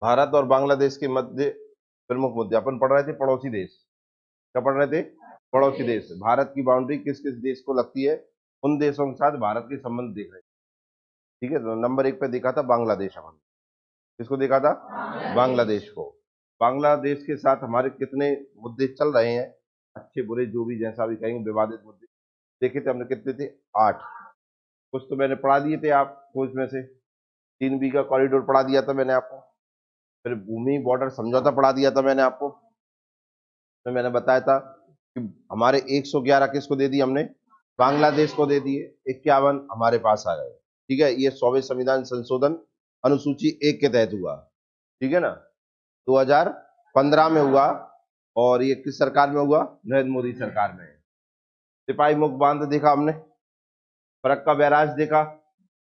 भारत और बांग्लादेश के मध्य प्रमुख मुद्दे अपन पढ़ रहे थे, पड़ोसी देश। क्या पढ़ रहे थे? पड़ोसी देश। भारत की बाउंड्री किस किस देश को लगती है, उन देशों के साथ भारत के संबंध देख रहे थे। ठीक है, तो नंबर 1 पे देखा था बांग्लादेश। अपन किसको देखा था? बांग्लादेश को। बांग्लादेश के साथ हमारे कितने मुद्दे चल रहे हैं, अच्छे बुरे जो भी जैसा भी कहेंगे, विवादित मुद्दे देखे थे हमने, कितने थे? 8। कुछ तो मैंने पढ़ा दिए थे आपको, इसमें से 3B का कॉरिडोर पढ़ा दिया था मैंने आपको, फिर भूमि बॉर्डर समझौता पढ़ा दिया था मैंने आपको। तो मैंने बताया था कि हमारे 111 किसको दे दिए हमने? बांग्लादेश को दे दिए। 51 हमारे पास आ गए। ठीक है, ये 100वें संविधान संशोधन अनुसूची 1 के तहत हुआ। ठीक है ना, 2015 में हुआ। और ये किस सरकार में हुआ? नरेंद्र मोदी सरकार में। सिपाही मुख बांध देखा हमने, फरक्का बैराज देखा।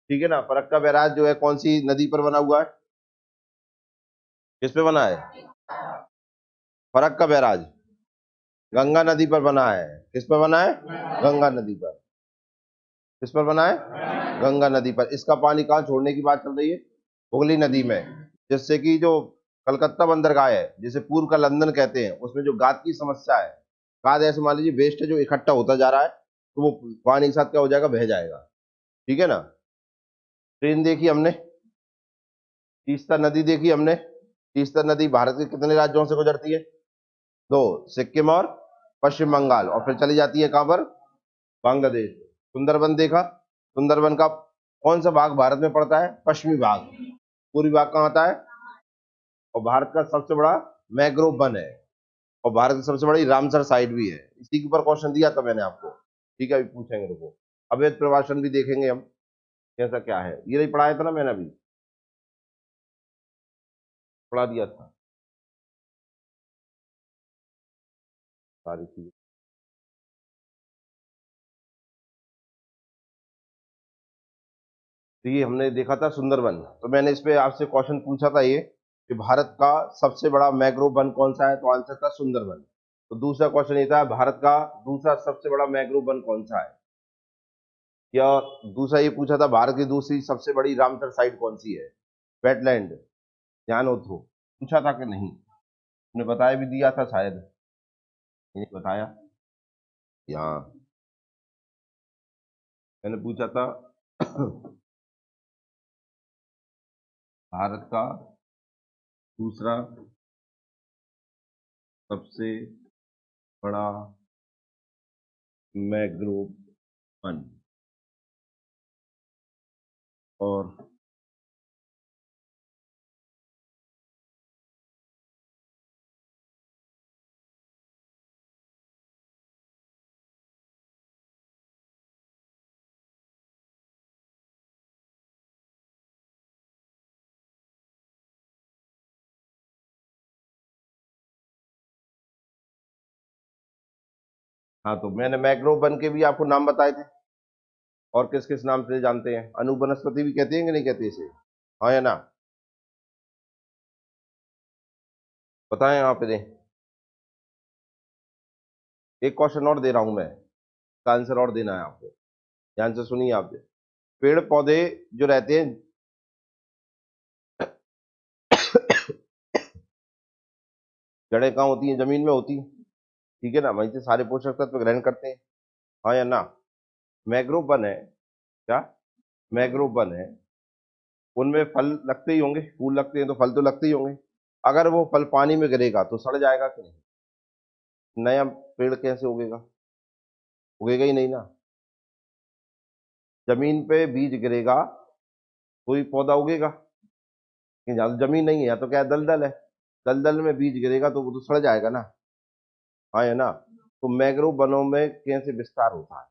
ठीक है ना, फरक्का बैराज जो है कौन सी नदी पर बना हुआ है? किस पे बना है? फरक्का बैराज गंगा नदी पर बना है। किस पर बना है? गंगा नदी पर। किस पर बना है? गंगा नदी पर। इसका पानी कहाँ छोड़ने की बात चल रही है? हुगली नदी में। जिससे कि जो कलकत्ता बंदरगाह है, जिसे पूर्व का लंदन कहते हैं, उसमें जो गाद की समस्या है, गाद ऐसे मान लीजिए वेस्ट है जो इकट्ठा होता जा रहा है, तो वो पानी के साथ क्या हो जाएगा? बह जाएगा। ठीक है ना। ट्रेन देखी हमने, तीस्ता नदी देखी हमने। तीस्ता नदी भारत के कितने राज्यों से गुजरती है? 2, सिक्किम और पश्चिम बंगाल, और फिर चली जाती है कहां पर? बांग्लादेश। सुंदरबन देखा, सुंदरबन का कौन सा भाग भारत में पड़ता है? पश्चिमी भाग। पूर्वी भाग कहाँ आता है? और भारत का सबसे बड़ा मैंग्रोव वन है, और भारत की सबसे बड़ी रामसर साइट भी है। इसी के ऊपर क्वेश्चन दिया था मैंने आपको। ठीक है, अभी पूछेंगे, रुको। अवैध प्रवासन भी देखेंगे हम, कैसा क्या है। ये नहीं पढ़ाया था ना मैंने, अभी पढ़ा दिया था सारी चीजें। तो ये हमने देखा था सुंदरबन। तो मैंने इस पे आपसे क्वेश्चन पूछा था ये कि भारत का सबसे बड़ा मैंग्रोव वन कौन सा है, तो आंसर था सुंदरबन। तो दूसरा क्वेश्चन ये था, भारत का दूसरा सबसे बड़ा मैंग्रोव वन कौन सा है? या दूसरा ये पूछा था, भारत की दूसरी सबसे बड़ी रामसर साइट कौन सी है? वेटलैंड, ध्यान हो तो पूछा था कि नहीं? ने बताया भी दिया था शायद, नहीं बताया। यहाँ मैंने पूछा था भारत का दूसरा सबसे बड़ा मैंग्रोव वन, और हाँ, तो मैंने मैंग्रोव वन के भी आपको नाम बताए थे। और किस किस नाम से जानते हैं? अनुवनस्पति भी कहते हैं कि नहीं कहते इसे? हाँ या ना? बताएं आप इन्हें। एक क्वेश्चन और दे रहा हूं मैं, इसका आंसर और देना है आपको। ध्यान से सुनिए आप। पेड़ पौधे जो रहते हैं, जड़ें कहाँ होती हैं? जमीन में होती हैं। ठीक है ना, वहीं से सारे पोषक तत्व ग्रहण करते हैं। हाँ या ना? मैंग्रोव वन है क्या? मैंग्रोव वन है, उनमें फल लगते ही होंगे, फूल लगते हैं तो फल तो लगते ही होंगे। अगर वो फल पानी में गिरेगा तो सड़ जाएगा कि नहीं? नया पेड़ कैसे उगेगा? उगेगा ही नहीं ना। जमीन पे बीज गिरेगा तो ही पौधा उगेगा। लेकिन जहाँ तो जमीन नहीं है, या तो क्या है, दलदल है, दलदल में बीज गिरेगा तो वो तो सड़ जाएगा ना। हाँ है ना? तो मैंग्रोव वनों में कैसे विस्तार होता है?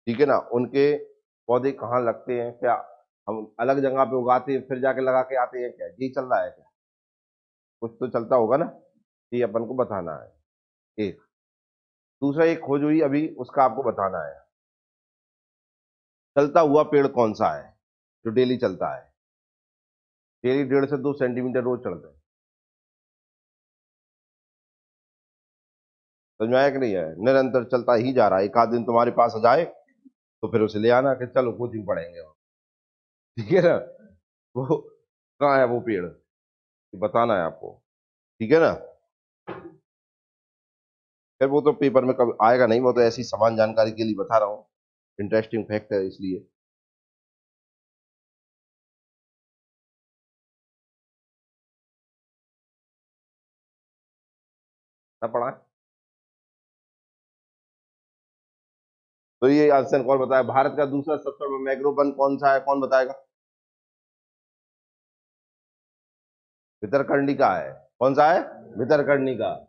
ठीक है ना, उनके पौधे कहाँ लगते हैं, क्या हम अलग जगह पे उगाते हैं फिर जाके लगा के आते हैं, क्या यही चल रहा है क्या? कुछ तो चलता होगा ना, ये अपन को बताना है। एक दूसरा, एक खोज हुई अभी, उसका आपको बताना है। चलता हुआ पेड़ कौन सा है जो डेली चलता है? डेली 1.5 से 2 सेंटीमीटर रोज चढ़ता है। समझ में आया कि नहीं है? निरंतर चलता ही जा रहा है। एक आध दिन तुम्हारे पास आ जाए तो फिर उसे ले आना कि चलो कोचिंग पढ़ेंगे। ठीक है ना? वो कहाँ है वो पेड़, ये बताना है आपको, ठीक है ना। फिर वो तो पेपर में कभी आएगा नहीं, वो तो ऐसी समान जानकारी के लिए बता रहा हूँ, इंटरेस्टिंग फैक्ट है इसलिए। ना पढ़ा है? तो ये आंसर कौन बताया, भारत का दूसरा सबसे बड़ा मैंग्रोव वन कौन सा है, कौन बताएगा। भितरकनिका का है, कौन सा है, भितरकनिका का।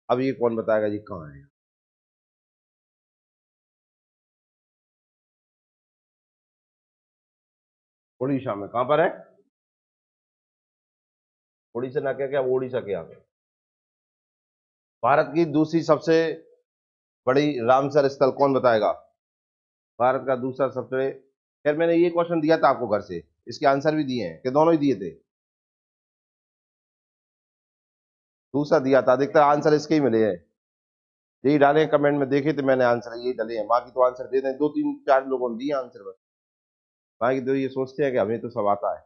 अब ये कौन बताएगा जी कहाँ है। उड़ीसा में, कहां पर है, उड़ीसा ना क्या क्या, उड़ीसा के यहाँ। भारत की दूसरी सबसे बड़ी रामसर स्थल कौन बताएगा, भारत का दूसरा सबसे, खैर मैंने ये क्वेश्चन दिया था आपको घर से, इसके आंसर भी दिए हैं कि दोनों ही दिए थे, दूसरा दिया था, अधिकतर आंसर इसके ही मिले हैं, यही डाले कमेंट में, देखे थे मैंने आंसर यही डाले हैं, बाकी तो आंसर दे दें, दो तीन चार लोगों ने दिए आंसर बस, बाकी तो ये सोचते हैं कि हमें तो सब आता है।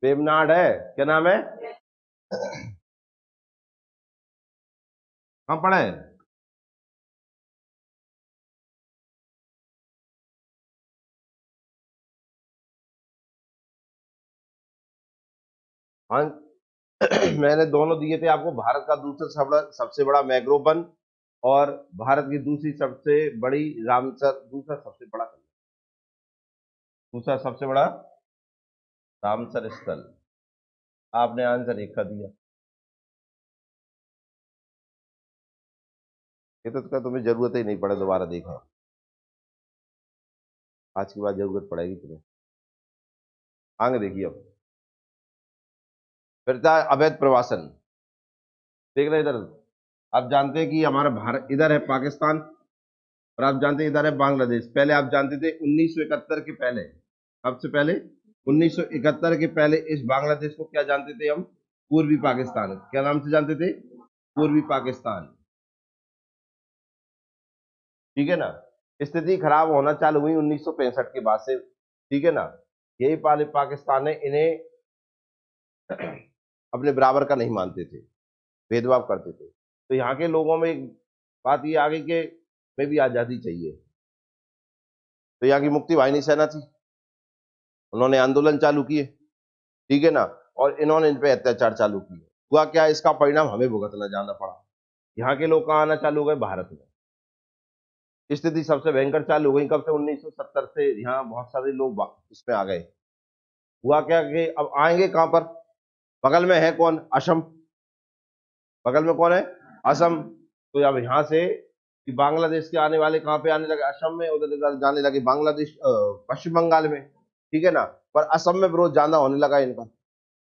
वेबनाड है, क्या नाम है, कहाँ पढ़े हैं? हाँ मैंने दोनों दिए थे आपको, भारत का दूसरा सबसे बड़ा मैंग्रोव वन, और भारत की दूसरी सबसे बड़ी रामसर, दूसरा सबसे बड़ा रामसर स्थल, आपने आंसर एक का दिया। ये तो का तुम्हें जरूरत ही नहीं पड़े दोबारा देखना, आज के बाद जरूरत पड़ेगी तुम्हें, आगे देखिए अब। फिर था अवैध प्रवासन, देख रहे इधर, आप जानते हैं कि हमारा भारत इधर है पाकिस्तान, और आप जानते हैं इधर है बांग्लादेश। पहले आप जानते थे 1971 के पहले, सबसे पहले 1971 के पहले इस बांग्लादेश को क्या जानते थे हम, पूर्वी पाकिस्तान, क्या नाम से जानते थे, पूर्वी पाकिस्तान, ठीक है ना। स्थिति खराब होना चालू हुई 1965 के बाद से, ठीक है ना। यही पाले पाकिस्तान ने इन्हें अपने बराबर का नहीं मानते थे, भेदभाव करते थे, तो यहाँ के लोगों में एक बात ये आ गई कि हमें भी आजादी चाहिए, तो यहाँ की मुक्ति वाहिनी सेना थी, उन्होंने आंदोलन चालू किए, ठीक है ना, और इन्होंने इन पे अत्याचार चालू किए। हुआ क्या, इसका परिणाम हमें भुगतना जाना पड़ा, यहाँ के लोग कहाँ आना चालू हो गए, भारत में। स्थिति सबसे भयंकर चालू हो गई कब से, 1970 से, यहाँ बहुत सारे लोग इसमें आ गए। हुआ क्या कि अब आएंगे कहां पर, बगल में है कौन, असम, बगल में कौन है, असम। तो अब यहाँ से कि बांग्लादेश के आने वाले कहाँ पे आने लगे, असम में, उधर जाने लगे बांग्लादेश, पश्चिम बंगाल में, ठीक है ना। पर असम में विरोध ज्यादा होने लगा इनका,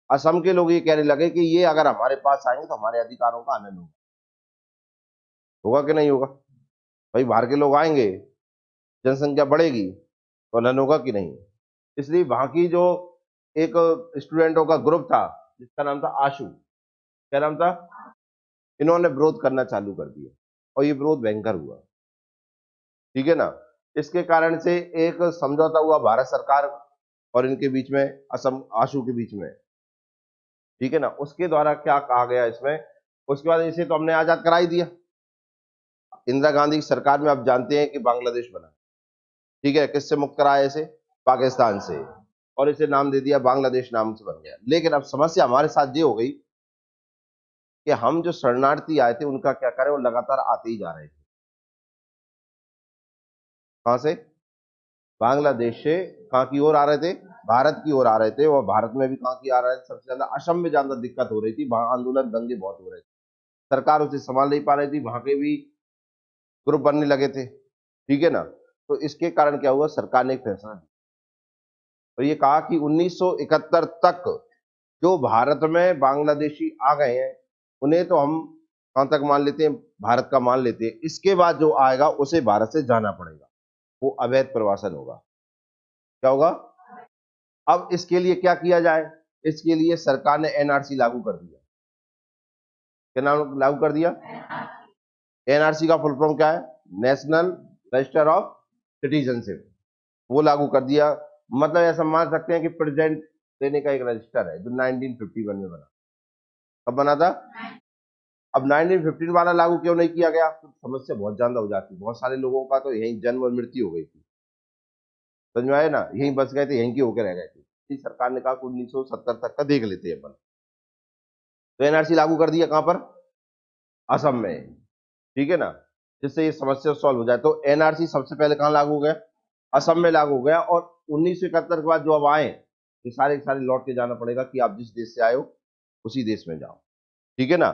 असम के लोग ये कहने लगे कि ये अगर हमारे पास आएंगे तो हमारे अधिकारों का आनंद होगा, होगा कि नहीं होगा, भाई बाहर के लोग आएंगे, जनसंख्या बढ़ेगी तो आनंद होगा कि नहीं। इसलिए वहां की जो एक स्टूडेंटों का ग्रुप था जिसका नाम था आशु, क्या नाम था, इन्होंने विरोध करना चालू कर दिया, और ये विरोध भयंकर हुआ, ठीक है ना। इसके कारण से एक समझौता हुआ भारत सरकार और इनके बीच में, असम आशु के बीच में, ठीक है ना। उसके द्वारा क्या कहा गया इसमें, उसके बाद इसे तो हमने आजाद करा ही दिया, इंदिरा गांधी की सरकार में आप जानते हैं कि बांग्लादेश बना, ठीक है, किससे मुक्त कराया इसे, पाकिस्तान से, और इसे नाम दे दिया बांग्लादेश, नाम से बन गया। लेकिन अब समस्या हमारे साथ ये हो गई कि हम जो शरणार्थी आए थे उनका क्या करें, वो लगातार आते ही जा रहे थे, कहां से, बांग्लादेश से, कहां की ओर आ रहे थे, भारत की ओर आ रहे थे, और भारत में भी कहां की आ रहे थे, सबसे ज्यादा असम में ज्यादा दिक्कत हो रही थी, वहां आंदोलन दंगे बहुत हो रहे थे, सरकार उसे संभाल नहीं पा रही थी, वहां के भी ग्रुप बनने लगे थे, ठीक है ना। तो इसके कारण क्या हुआ, सरकार ने एक फैसला लिया, तो ये कहा कि 1971 तक जो भारत में बांग्लादेशी आ गए हैं उन्हें तो हम कहां तक मान लेते हैं, भारत का मान लेते हैं, इसके बाद जो आएगा उसे भारत से जाना पड़ेगा, वो अवैध प्रवासन होगा, क्या होगा। अब इसके लिए क्या किया जाए, इसके लिए सरकार ने एनआरसी लागू कर दिया। क्या नाम लागू कर दिया? एनआरसी का फुल फॉर्म क्या है? National register of citizenship. वो लागू कर दिया। मतलब ऐसा मान सकते हैं कि प्रेजेंट देने का एक रजिस्टर है जो 1951 में बना। कब बना था? अब 1915 वाला लागू क्यों नहीं किया गया? तो समस्या बहुत ज्यादा हो जाती। बहुत सारे लोगों का तो यहीं जन्म और मृत्यु हो गई थी, समझ में आया ना, यहीं बस गए थे, यहीं के होकर रह गए थे। इस सरकार ने कहा 1970 तक का देख लेते हैं अपन। तो एनआरसी लागू कर दिया कहां पर? असम में, ठीक है ना, जिससे ये समस्या सॉल्व हो जाए। तो एनआरसी सबसे पहले कहां लागू हो गया? असम में लागू हो गया। और 1971 के बाद जो अब आए, ये सारे के सारे लौट के जाना पड़ेगा कि आप जिस देश से आए हो उसी देश में जाओ, ठीक है ना।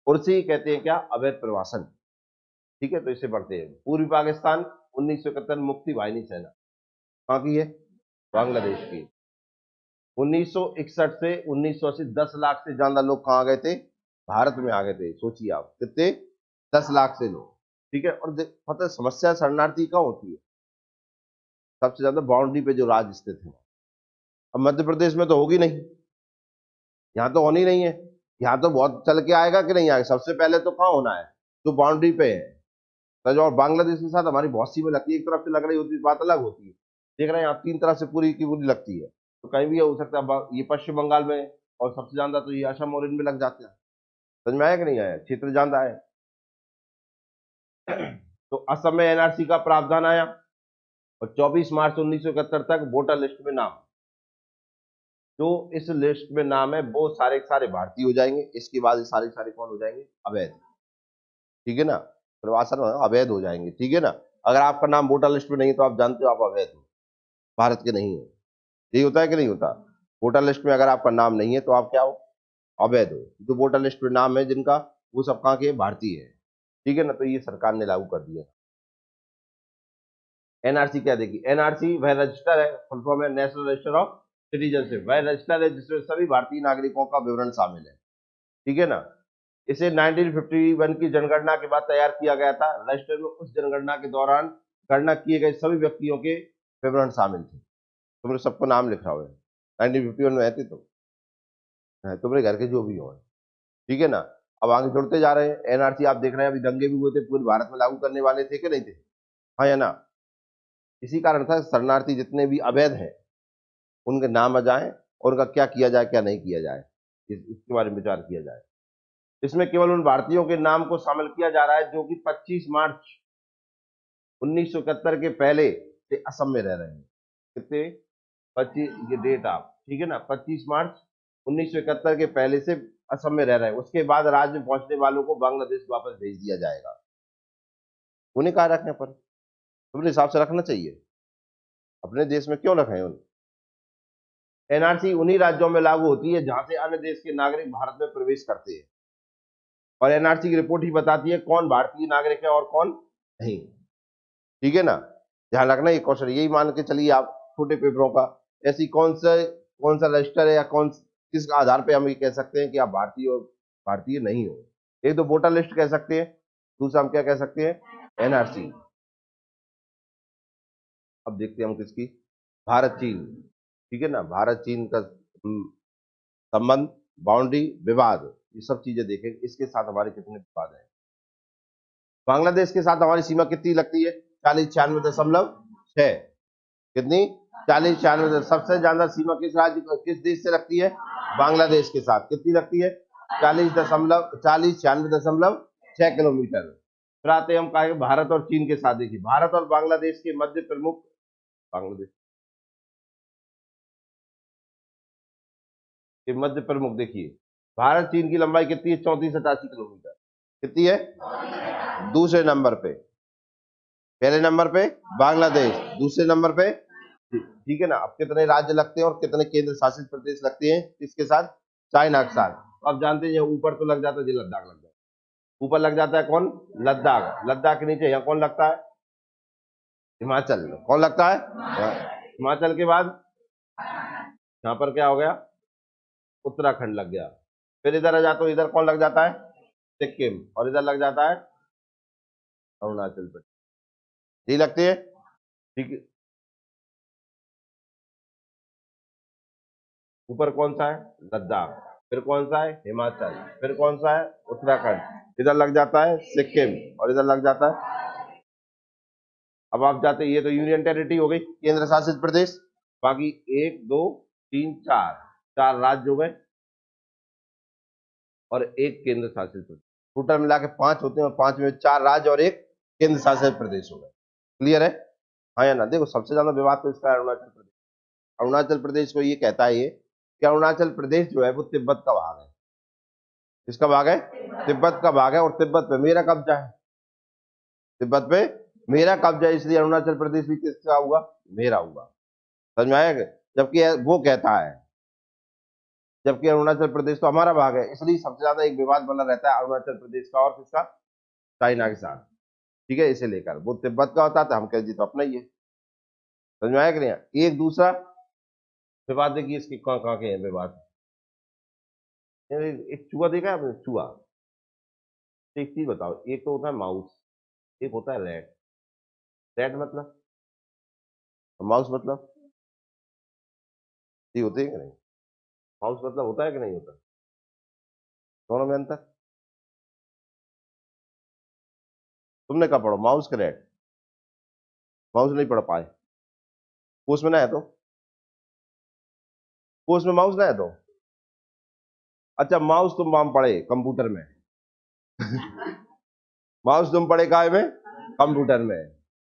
और उसे कहते हैं क्या? अवैध प्रवासन, ठीक है। तो इसे बढ़ते हैं। पूर्वी पाकिस्तान 1971 मुक्ति वाहिनी सेना कहाँ की है? बांग्लादेश की। 1961 से 1980 10 लाख से ज्यादा लोग कहाँ आ गए थे? भारत में आ गए थे। सोचिए आप कितने? 10 लाख से लोग, ठीक है। और पता है समस्या शरणार्थी कहाँ होती है? सबसे ज्यादा बाउंड्री पे जो राज्य स्थित है। अब मध्य प्रदेश में तो होगी नहीं, यहाँ तो होनी नहीं है। यहाँ तो बहुत चल के आएगा कि नहीं आएगा? सबसे पहले तो कहाँ होना है? जो बाउंड्री पे है। तो जो और बांग्लादेश के साथ हमारी बहुत सी में लगती है, एक तरफ से लग रही होती है, बात अलग होती है। देख रहे हैं आप, 3 तरफ से पूरी की पूरी लगती है। तो कहीं भी हो सकता है, ये पश्चिम बंगाल में, और सबसे ज्यादा तो ये असम और इनमें लग जाते हैं। समझ में आया कि नहीं आया? क्षेत्र ज्यादा है। तो असम में एनआरसी का प्रावधान आया और 24 मार्च 1971 तक वोटर लिस्ट में नाम, जो इस लिस्ट में नाम है वो सारे के सारे भारतीय हो जाएंगे। इसके बाद ये सारे सारे कौन हो जाएंगे? अवैध, ठीक है ना। प्रवासन अवैध हो जाएंगे, ठीक है ना। अगर आपका नाम वोटर लिस्ट में नहीं है तो आप जानते हो आप अवैध हो, भारत के नहीं हो। यही होता है कि नहीं होता? वोटर लिस्ट में अगर आपका नाम नहीं है तो आप क्या हो? अवैध हो। जो वोटर लिस्ट में नाम है जिनका, वो सब कहाँ के? भारतीय है, ठीक है ना। तो ये सरकार ने लागू कर दिया। एनआरसी क्या देखिए? एनआरसी वह रजिस्टर है, फुल फॉर्म है नेशनल रजिस्टर ऑफ सिटीजनशिप। वह रजिस्टर है जिसमें सभी भारतीय नागरिकों का विवरण शामिल है, ठीक है ना। इसे 1951 की जनगणना के बाद तैयार किया गया था। रजिस्टर में उस जनगणना के दौरान गणना किए गए सभी व्यक्तियों के विवरण शामिल थे। तुमने सबको नाम लिखा हुआ है। 1951 में थे तुम, तुम्हारे घर के जो भी हो, ठीक है ना। अब आगे जुड़ते जा रहे हैं। एनआरसी आप देख रहे हैं, अभी दंगे भी हुए थे, पूरे भारत में लागू करने वाले थे कि नहीं थे? हाँ या ना? इसी कारण था शरणार्थी जितने भी अवैध हैं उनके नाम आ जाए और उनका क्या किया जाए क्या नहीं किया जाए, इसके बारे में विचार किया जाए। इसमें केवल उन भारतीयों के नाम को शामिल किया जा रहा है जो कि 25 मार्च 1971 के पहले से असम में रह रहे हैं। कितने? 25, ये डेट आप, ठीक है ना, 25 मार्च 1971 के पहले से असम में रह रहे हैं। उसके बाद राज्य में पहुंचने वालों को बांग्लादेश वापस भेज दिया जाएगा। उन्हें कहा रखने पर? तुम्हारे हिसाब से रखना चाहिए, अपने देश में क्यों रखें उन्हें? एनआरसी उन्हीं राज्यों में लागू होती है जहां से अन्य देश के नागरिक भारत में प्रवेश करते हैं। और एनआरसी की रिपोर्ट ही बताती है कौन भारतीय नागरिक है और कौन नहीं, ठीक है ना। ध्यान रखना ये क्वेश्चन, यही मान के चलिए आप छोटे पेपरों का। ऐसी कौन सा रजिस्टर है या किस आधार पे हम ये कह सकते हैं कि आप भारतीय हो, भारतीय नहीं हो? एक तो वोटर लिस्ट कह सकते हैं, दूसरा हम क्या कह सकते हैं? एनआरसी। अब देखते हैं हम किसकी? भारत चीन, ठीक है ना। भारत चीन का संबंध, बाउंड्री, विवाद, ये सब चीजें देखेंगे। इसके साथ हमारे कितने विवाद हैं? बांग्लादेश के साथ हमारी सीमा कितनी लगती है? 40-96.6। कितनी? 40-96। सबसे ज्यादा सीमा किस राज्य, किस देश से लगती है? बांग्लादेश के साथ। कितनी लगती है? 40-96.6 किलोमीटर। फिर आते हैं हम कहा भारत और चीन के साथ। देखिए भारत और बांग्लादेश के मध्य प्रमुख, बांग्लादेश के मध्य प्रमुख देखिए, भारत चीन की लंबाई कितनी है? 34-88 किलोमीटर। कितनी है? दूसरे नंबर पे, पहले नंबर पे बांग्लादेश, दूसरे नंबर पे, ठीक है ना। अब कितने राज्य लगते हैं और कितने केंद्र शासित प्रदेश लगते हैं किसके साथ? चाइना के साथ। अब जानते हैं ऊपर तो लग जाता है, लद्दाख लग जाता है। ऊपर लग जाता है कौन? लद्दाख। लद्दाख के नीचे यहाँ कौन लगता है? हिमाचल। कौन लगता है? हिमाचल के बाद यहाँ पर क्या हो गया? उत्तराखंड लग गया। फिर इधर आ जाता, इधर कौन लग जाता है? सिक्किम। और इधर लग जाता है अरुणाचल प्रदेश। यही लगते हैं, ठीक है। ऊपर कौन सा है? लद्दाख। फिर कौन सा है? हिमाचल। फिर कौन सा है? उत्तराखंड। इधर लग जाता है सिक्किम, और इधर लग जाता है। अब आप जाते, ये तो यूनियन टेरिटरी हो गई, केंद्र शासित प्रदेश। बाकी 1 2 3 4, 4 राज्य हो गए और एक केंद्र शासित प्रदेश। टोटल मिला के 5 होते हैं, और 5 में 4 राज्य और एक केंद्र शासित प्रदेश हो गए। क्लियर है? हाँ या ना? देखो, सबसे ज्यादा विवाद तो इसका अरुणाचल प्रदेश। अरुणाचल प्रदेश को ये कहता है ये कि अरुणाचल प्रदेश जो है वो तिब्बत का भाग है। किसका भाग है? तिब्बत का भाग है, और तिब्बत पे मेरा कब्जा है। तिब्बत पे मेरा कब्जा है, इसलिए अरुणाचल प्रदेश भी किसका हुआ? मेरा हुआ। समझ में आया? जबकि वो कहता है, जबकि अरुणाचल प्रदेश तो हमारा भाग है, इसलिए सबसे ज्यादा एक विवाद बना रहता है अरुणाचल प्रदेश का और किसका? चाइना के साथ। ठीक है, इसे लेकर वो तिब्बत का होता था, हम कह जी तो अपना ही है। समझ में आया कि नहीं? एक दूसरा विवाद देखिए, इसके कहाँ कहाँ के हैं विवाद। एक चूहा देखा है आपने? चूहा। तो एक चीज बताओ, एक तो होता है माउस, एक होता है रैट। रैट मतलब, माउस मतलब, ये होते हैं कि नहीं? माउस मतलब होता है कि नहीं होता? दोनों में अंतर? तुमने कहा पढ़ो माउस के रैट? माउस नहीं पढ़ पाए? कोर्स में ना है तो? कोर्स में माउस ना है तो? अच्छा, माउस तुम वहां पढ़े कंप्यूटर में। माउस तुम पढ़े काय में? कंप्यूटर में।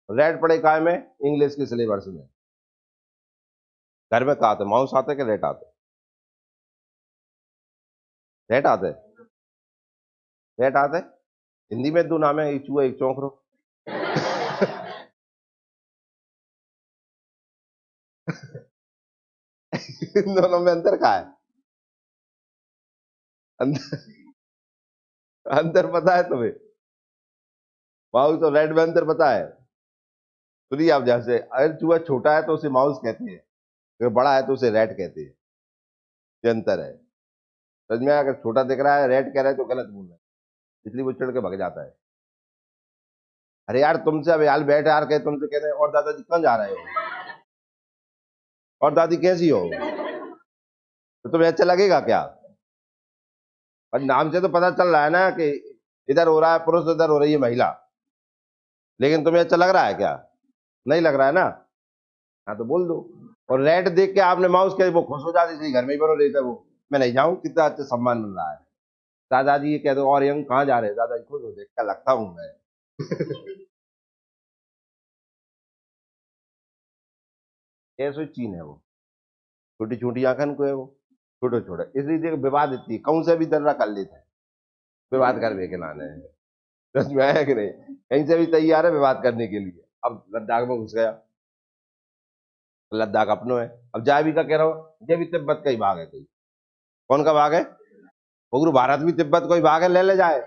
रैट पढ़े काय में? इंग्लिश के सिलेबस में। घर में कहा आते माउस आते कि रैट आते? रैट आते? रैट आते? हिंदी में दो नाम है, एक चूहा एक चौंकरो। इन दोनों में अंतर कहा है? अंतर, अंतर पता है तुम्हें? माउस और रैट में अंतर पता है? सुनिए आप, जैसे अगर चूहा छोटा है तो उसे माउस कहते हैं, अगर बड़ा है तो उसे रैट कहते हैं। ये अंतर है। समझ में आया? अगर छोटा दिख रहा है रैट कह रहा है तो गलत बोल रहा है, इसलिए वो चढ़ के भग जाता है। अरे यार, तुमसे अब यार बैठ यार, कहे तुमसे कह रहे हैं और दादाजी कहाँ जा रहे हो, और दादी कैसी हो, तो तुम्हें अच्छा लगेगा क्या? और नाम से तो पता चल रहा है ना कि इधर हो रहा है पुरुष, इधर हो रही है महिला, लेकिन तुम्हें अच्छा लग रहा है क्या? नहीं लग रहा है ना? हाँ तो बोल दो। और रेड देख के आपने माउस के वो खुश हो जाती, इसलिए घर में ही बनो रहता है वो। मैं नहीं जाऊं, कितना अच्छा सम्मान मिल रहा है। दादाजी ये कह दो और यंग कहाँ जा रहे हैं, दादाजी खुश हो, देख क्या लगता हूँ मैं। ऐसी चीन है वो, छोटी छोटी आंखन को है वो, छोटे छोटे, इसलिए देख विवाद इतनी कौन से भी दर्रा कर लेते हैं, विवाद कर वे के नाने। समझ में आया कि नहीं? कहीं से भी तैयार है विवाद करने के लिए। अब लद्दाख में घुस गया, लद्दाख अपनो है। अब जा भी का कह रहा हूँ, ये भी तिब्बत का ही भाग है कोई। कौन का भाग है? गुरु भारत भी तिब्बत को ही भाग है, ले ले जाए।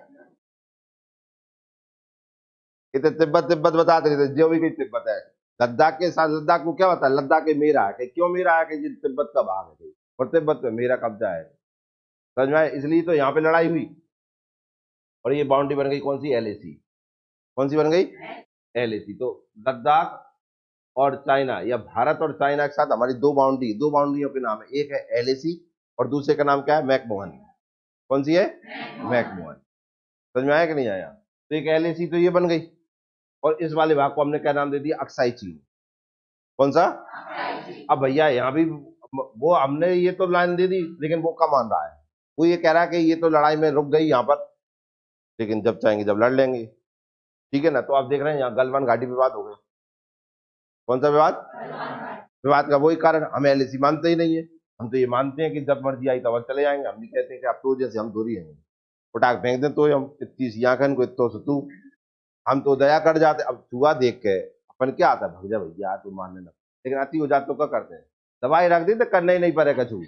इतने तिब्बत तिब्बत बताते रहते, जो भी कोई तिब्बत है। लद्दाख के साथ, लद्दाख को क्या होता है? लद्दाख के मेरा है कि क्यों मेरा है कि ये तिब्बत का भाग है कोई, और तिब्बत में मेरा कब्जा है। समझ में आया? इसलिए तो यहाँ पे लड़ाई हुई, और ये बाउंड्री बन गई कौन सी? एलएसी। कौन सी बन गई? एलएसी। तो लद्दाख और चाइना, या भारत और चाइना के साथ हमारी दो बाउंड्रियों के नाम है, एक है एलएसी और दूसरे का नाम क्या है? मैकमोहन। कौन सी है? मैकमोहन। समझ में आया कि नहीं आया? तो एक एलएसी तो ये बन गई, और इस वाले भाग को हमने क्या नाम दे दिया? अक्साई चीन। कौन सा? अब भैया यहाँ भी वो हमने ये तो लाइन दे दी, लेकिन वो कम मान रहा है। वो ये कह रहा है कि ये तो लड़ाई में रुक गई यहाँ पर, लेकिन जब चाहेंगे जब लड़ लेंगे। ठीक है ना? तो आप देख रहे हैं यहाँ गलवान घाटी विवाद हो गया। कौन सा विवाद? विवाद का वही कारण, हम एलएसी मानते ही नहीं है। हम तो ये मानते हैं कि जब मर्जी आई तब चले जाएंगे। हम नहीं कहते हैं कि आप तो जैसे हम दूरी हैं, पटाख फेंक दें तो हम इतनी सी आंखन को इतो से तू, हम तो दया कर जाते। अब चूहा देख के अपन क्या आता है, भग जा भैया तू मानने लग, लेकिन अति हो जाते तो क्या करते हैं? दवाई रख दी तो करना ही नहीं पड़ेगा कछू।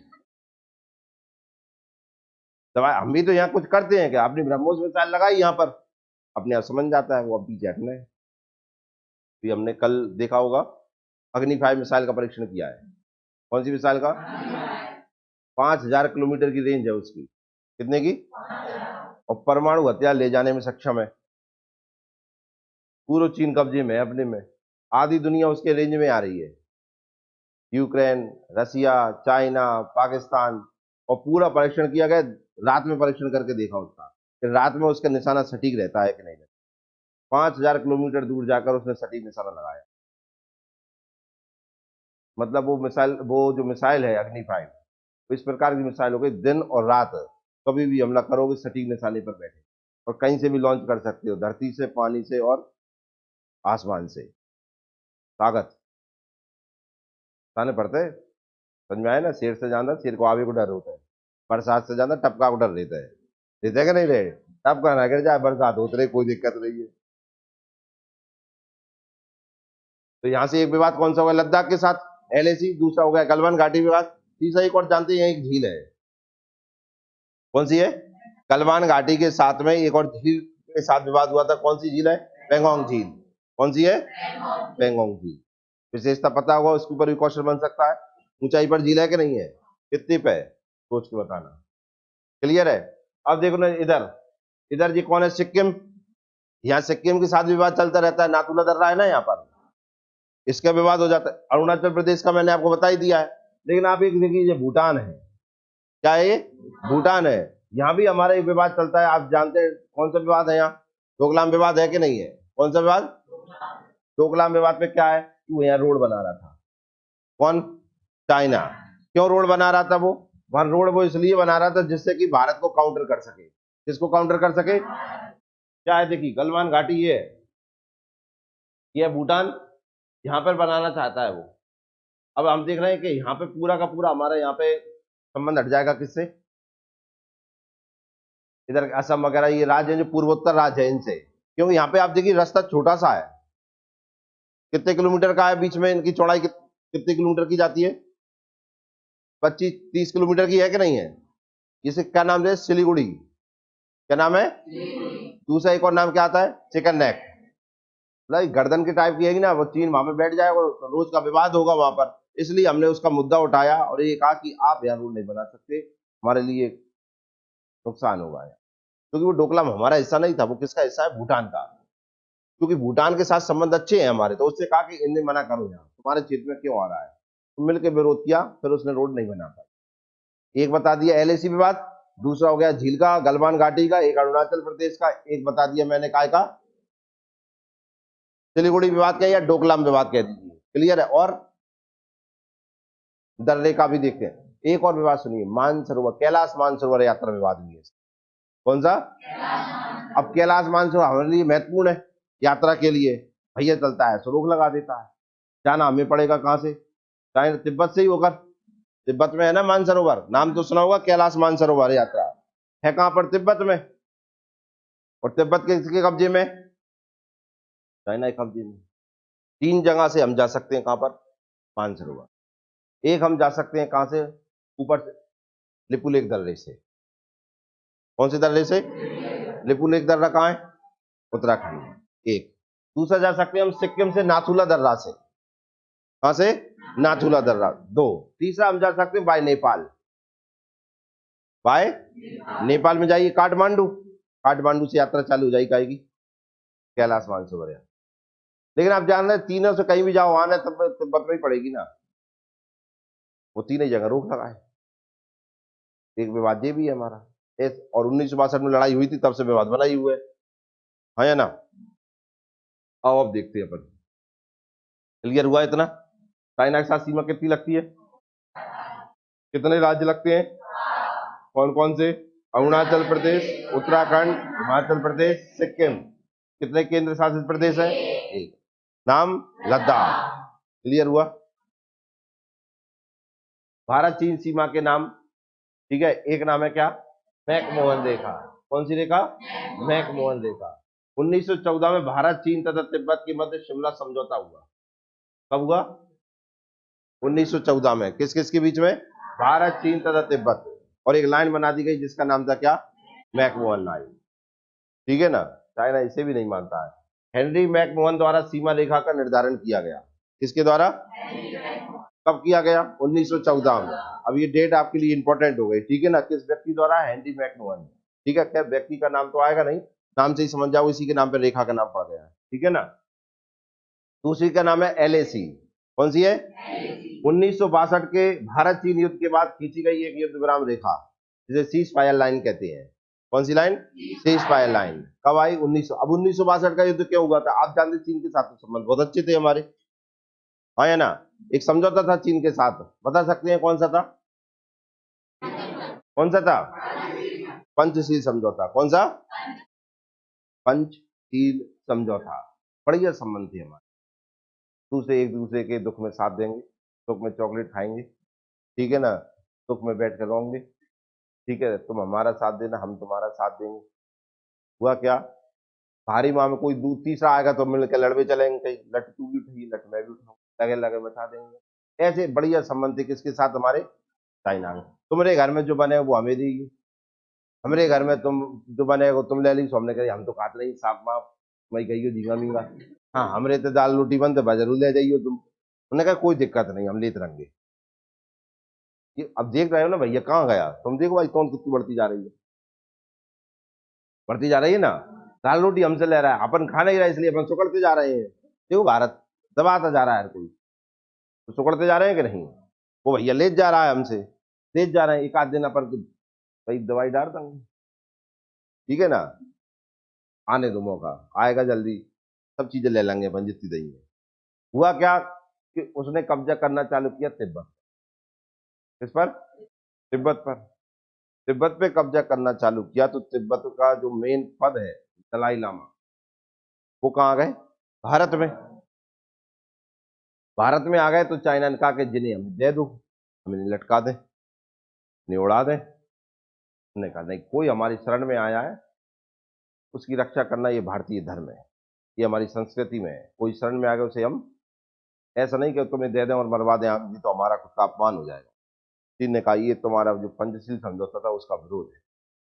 दवाई हम भी तो यहाँ कुछ करते हैं क्या? अपनी ब्रह्मोस मिसाइल लगाई यहाँ पर, अपने आप समझ जाता है वो, अब पीछे हटना है। तो हमने कल देखा होगा, अग्नि 5 मिसाइल का परीक्षण किया है। कौन सी मिसाइल का? 5,000 किलोमीटर की रेंज है उसकी। कितने की? और परमाणु हथियार ले जाने में सक्षम है। पूरा चीन कब्जे में है अपने में, आधी दुनिया उसके रेंज में आ रही है। यूक्रेन, रसिया, चाइना, पाकिस्तान, और पूरा परीक्षण किया गया। रात में परीक्षण करके देखा उसका कि रात में उसका निशाना सटीक रहता है कि नहीं रहता। 5000 किलोमीटर दूर जाकर उसने सटीक निशाना लगाया। मतलब वो जो मिसाइल है अग्नि 5, तो इस प्रकार की मिसाइल हो गई, दिन और रात कभी भी हमला करोगे सटीक निशाने पर बैठे, और कहीं से भी लॉन्च कर सकते हो, धरती से, पानी से और आसमान से। ताकत ताने पड़ते हैं, समझ में आया ना। शेर से ज्यादा शेर को आगे को डर होता है, बरसात से ज्यादा टपका को डर रहता है। रहता है कि नहीं रहे? टपका ना गिर जाए, बरसात होते रहे, कोई दिक्कत नहीं है। तो यहां से एक विवाद कौन सा होगा? लद्दाख के साथ एलएसी। दूसरा हो गया गलवान घाटी विवाद। तीसरा एक और जानते हैं, एक झील है, कौन सी है? गलवान घाटी के साथ में एक और झील के साथ विवाद हुआ था। कौन सी झील है? पेंगोंग झील। कौन सी है? पेंगोंग झील। विशेषता पता होगा, उसके ऊपर भी क्वेश्चन बन सकता है। ऊंचाई पर झील है कि नहीं है? कितनी पे? सोच के बताना। क्लियर है? अब देखो ना, इधर इधर जी कौन है? सिक्किम। यहाँ सिक्किम के साथ विवाद चलता रहता है, नाथुला दर्रा है ना यहाँ पर, इसका विवाद हो जाता है। अरुणाचल प्रदेश का मैंने आपको बता ही दिया है। लेकिन आप एक देखिए, भूटान है। क्या है ये? भूटान है। यहाँ भी हमारा एक विवाद चलता है, आप जानते हैं कौन सा विवाद है यहाँ? डोकलाम विवाद है कि नहीं है? कौन सा विवाद? डोकलाम विवाद पे क्या है? वो यहाँ रोड बना रहा था। कौन? चाइना। क्यों रोड बना रहा था वो? वहां रोड वो इसलिए बना रहा था जिससे कि भारत को काउंटर कर सके। किसको काउंटर कर सके? क्या है, देखिए गलवान घाटी ये है भूटान, यहाँ पर बनाना चाहता है वो। अब हम देख रहे हैं कि यहाँ पे पूरा का पूरा हमारा यहाँ पे संबंध हट जाएगा किससे? इधर असम वगैरह ये राज्य है जो पूर्वोत्तर राज्य है, इनसे। क्योंकि यहाँ पे आप देखिए रास्ता छोटा सा है। कितने किलोमीटर का है बीच में? इनकी चौड़ाई कितने किलोमीटर की जाती है? 25-30 किलोमीटर की है कि नहीं है? इसे क्या नाम है? सिलीगुड़ी। क्या नाम है? दूसरा एक और नाम क्या आता है? Chicken neck. मतलब गर्दन के टाइप की है ना, वो चीन वहां पे बैठ जाएगा, रोज का विवाद होगा वहां पर। इसलिए हमने उसका मुद्दा उठाया और ये कहा कि आप यहाँ रूल नहीं बना सकते, हमारे लिए नुकसान होगा। क्योंकि वो डोकलाम हमारा हिस्सा नहीं था, वो किसका हिस्सा है? भूटान का। क्योंकि भूटान के साथ संबंध अच्छे हैं हमारे, तो उससे कहा कि इन्हें मना करो, यहाँ तुम्हारे क्षेत्र में क्यों आ रहा है। तो मिलकर विरोध किया, फिर उसने रोड नहीं बना पाई। एक बता दिया एलएसी विवाद, दूसरा हो गया झील का, गलवान घाटी का, एक अरुणाचल प्रदेश का, एक बता दिया मैंने काय का, सिलीगुड़ी विवाद का, या डोकलाम विवाद कह दीजिए। क्लियर है? और दर्रे का भी देखते हैं। एक और विवाद सुनिए, मानसरोवर, कैलाश मानसरोवर यात्रा विवाद भी है। कौन सा? अब कैलाश मानसरोवर हमारे लिए महत्वपूर्ण है यात्रा के लिए। भैया चलता है तो रोक लगा देता है। जाना हमें पड़ेगा कहां से? चाहे तिब्बत से ही होकर। तिब्बत में है ना मानसरोवर, नाम तो सुना होगा, कैलाश मानसरोवर यात्रा है कहां पर? तिब्बत में। और तिब्बत के किसके कब्जे में? चाइना के कब्जे में। 3 जगह से हम जा सकते हैं, कहां पर? मानसरोवर। एक हम जा सकते हैं कहां से? ऊपर से, लिपुलेख दर्रे से। कौन से दर्रे से? लिपुलेख दर्रा कहां है? उत्तराखंड में। एक। दूसरा जा सकते हैं हम सिक्किम से, नाथुला दर्रा से। कहां से? नाथुला दर्रा। 2। तीसरा हम जा सकते हैं बाय नेपाल। बाय नेपाल में जाइए काठमांडू, काठमांडू से यात्रा चालू हो जाएगी कैलाश मानसरोवर। लेकिन आप जान रहे हैं, तीनों से कहीं भी जाओ, आना तिब्बत में ही पड़ेगी ना। वो तीन ही जगह रोक लगा है। एक विवाद ये भी है हमारा। और 1962 में लड़ाई हुई थी, तब से विवाद बना ही हुआ है। हाँ या ना? आओ अब देखते हैं अपन। क्लियर हुआ इतना? चाइना के साथ सीमा कितनी लगती है? कितने राज्य लगते हैं? कौन कौन से? अरुणाचल प्रदेश, उत्तराखंड, हिमाचल प्रदेश, सिक्किम। कितने केंद्र शासित प्रदेश है? एक। नाम? लद्दाख। क्लियर हुआ? भारत चीन सीमा के नाम, ठीक है। एक नाम है क्या? मैकमोहन रेखा। कौन सी रेखा? मैकमोहन रेखा। 1914 में भारत चीन तथा तिब्बत के मध्य शिमला समझौता हुआ। कब हुआ? 1914 में। किस किस के बीच में? भारत चीन तथा तिब्बत। और एक लाइन बना दी गई जिसका नाम था क्या? McMahon line. ठीक है ना? चाइना इसे भी नहीं मानता है। हेनरी मैकमोहन द्वारा सीमा रेखा का निर्धारण किया गया। किसके द्वारा? कब किया गया? 1914 में। अब ये डेट आपके लिए इंपॉर्टेंट हो गई, ठीक है ना? किस व्यक्ति द्वारा? Henry McMahon. ठीक है, क्या व्यक्ति का नाम तो आएगा नहीं, नाम से ही समझ जाओ, इसी के नाम पर रेखा का नाम पड़ गया है। ठीक है ना? दूसरी का नाम है एलएसी। कौन सी है? 1962 के भारत चीन युद्ध के बाद खींची गई एक युद्ध विराम रेखा जिसे सीज फायर लाइन कहते हैं। कौन सी लाइन? Cease fire line. कब आई? 1900। अब 1962 का युद्ध क्यों हुआ था? आप जानते चीन के साथ संबंध बहुत अच्छे थे हमारे, हाँ या ना? एक समझौता था चीन के साथ, बता सकते हैं कौन सा था? कौन सा था? पंचशील समझौता। कौन सा? पंचशील समझौता। बढ़िया संबंध थे हमारे, दूसरे एक दूसरे के दुख में साथ देंगे, सुख में चॉकलेट खाएंगे, ठीक है ना, सुख में बैठ कर रोएंगे, ठीक है, तुम हमारा साथ देना, हम तुम्हारा साथ देंगे। हुआ क्या? भारी माँ में कोई तीसरा आएगा तो मिलकर लड़वे चलेंगे, कहीं लट तू भी उठाइए, लट मैं भी उठाऊंगा, लगे लगे बैठा देंगे। ऐसे बढ़िया संबंध थे किसके साथ? हमारे चाइना में। तुम्हारे घर में जो बने वो हमें देगी, हमारे घर में तुम जो बनेगा तुम ले ली। सो हमने कहा हम तो खाते नहीं साफ माफ, वही कहिए झींगा मींगा। हाँ, हमरे तो दाल रोटी बनते भाई जरूर ले जाइए तुम। उन्होंने कहा कोई दिक्कत नहीं, हम लेते रहेंगे। ये अब देख रहे हो ना भैया, कहाँ गया? तुम देखो भाई कौन कितनी बढ़ती जा रही है, बढ़ती जा रही है ना। दाल रोटी हमसे ले रहा है, अपन खा नहीं रहा इसलिए अपन सुकड़ते जा रहे हैं। देखो भारत दबाता जा रहा है हर कोई, तो सुकड़ते जा रहे हैं कि नहीं? वो भैया ले जा रहा है हमसे, ले जा रहे हैं। एक आध दिन अपन भाई दवाई डाल देंगे, ठीक है ना, आने दो मौका, आएगा जल्दी, सब चीजें ले लेंगे अपन जितनी देंगे। हुआ क्या कि उसने कब्जा करना चालू किया तिब्बत। किस पर? तिब्बत पर। तिब्बत पे कब्जा करना चालू किया तो तिब्बत का जो मेन पद है दलाई लामा, वो कहाँ गए? भारत में। भारत में आ गए तो चाइना ने कहा कि जिन्हें हमें दे दो, हमें लटका दे, नहीं उड़ा दे। उन्होंने कहा नहीं, कोई हमारी शरण में आया है उसकी रक्षा करना ये भारतीय धर्म है, ये हमारी संस्कृति में है। कोई शरण में आ गया उसे हम ऐसा नहीं कि तुम्हें दे दें और मरवा दें, आप जी तो हमारा कुछ अपमान हो जाएगा। चीन ने कहा ये तुम्हारा जो पंचशील समझौता था उसका विरोध है,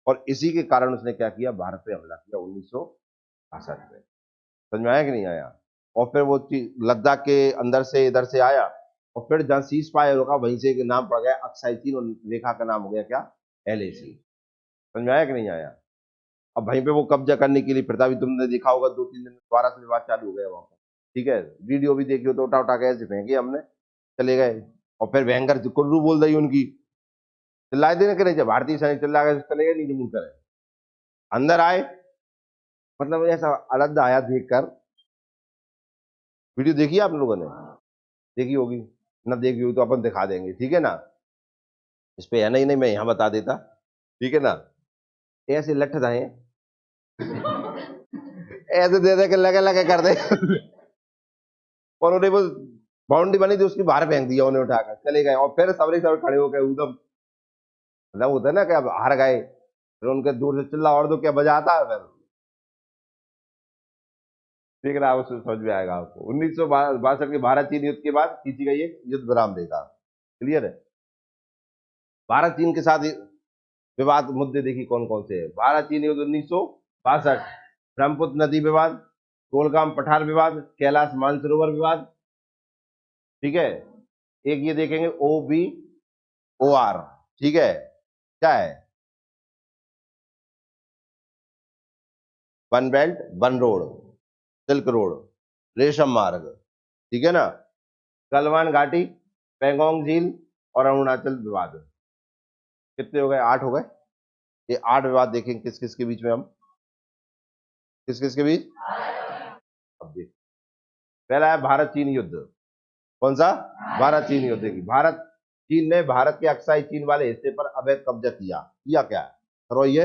और इसी के कारण उसने क्या किया? भारत पे हमला किया 1962 में। समझ में आया कि नहीं आया? और फिर वो लद्दाख के अंदर से इधर से आया, और फिर जहां सीज फायर होगा वहीं से एक नाम पड़ गया अक्साई चीन, और रेखा का नाम हो गया क्या? LAC। समझ में आया कि नहीं आया? अब वहीं पे वो कब्जा करने के लिए फिर भी तुमने देखा होगा 2-3 दिन दोबारा से विवाद चालू हो गया वहां पर, ठीक है, वीडियो भी देखी हो तो उठा उठा के ऐसे फेंके हमने, चले गए। और फिर भयंकर कुल्लू बोल रही उनकी, चिल्लाए देने के नहीं, भारतीय सैनिक चिल्ला गए चले गए, नीचे मुड़ कर अंदर आए। मतलब ऐसा अलग आया देखकर। वीडियो देखी आप लोगों ने? देखी होगी ना, देखी होगी तो अपन दिखा देंगे, ठीक है ना। इस पे है नहीं, नहीं मैं यहाँ बता देता, ठीक है ना। ऐसे लठ रहे ऐसे दे दे के लगे लगे कर दे और उन्हें वो बाउंड्री बनी थी उसकी बाहर फेंक दिया, उन्हें उठाकर चले गए। और फिर सबरे सब खड़े हो गए एकदम, मतलब होता है ना कि अब हार गए, फिर उनके दूर से चिल्ला और दो क्या बजाता है फिर, ठीक है ना, उससे समझ में आएगा आपको। 1962 के भारत चीन युद्ध के बाद खींची गई एक युद्ध विराम रेखा। क्लियर है? भारत चीन के साथ विवाद मुद्दे देखिए कौन कौन से हैं। भारत चीन युद्ध 1962, ब्रह्मपुत्र नदी विवाद, कोलगाम पठार विवाद, कैलाश मानसरोवर विवाद, ठीक है। एक ये देखेंगे OBOR, ठीक है, क्या है? One belt one road, silk road, रेशम मार्ग, ठीक है ना, गलवान घाटी, पेंगोंग झील और अरुणाचल विवाद। कितने हो गए? 8 हो गए। ये 8 विवाद देखेंगे किस किस के बीच में, हम किस किस के बीच। अब देख, पहला है भारत चीन युद्ध। कौन सा? भारत चीन युद्ध की। भारत चीन ने भारत के अक्साई चीन वाले हिस्से पर अवैध कब्जा किया। किया क्या? करो ये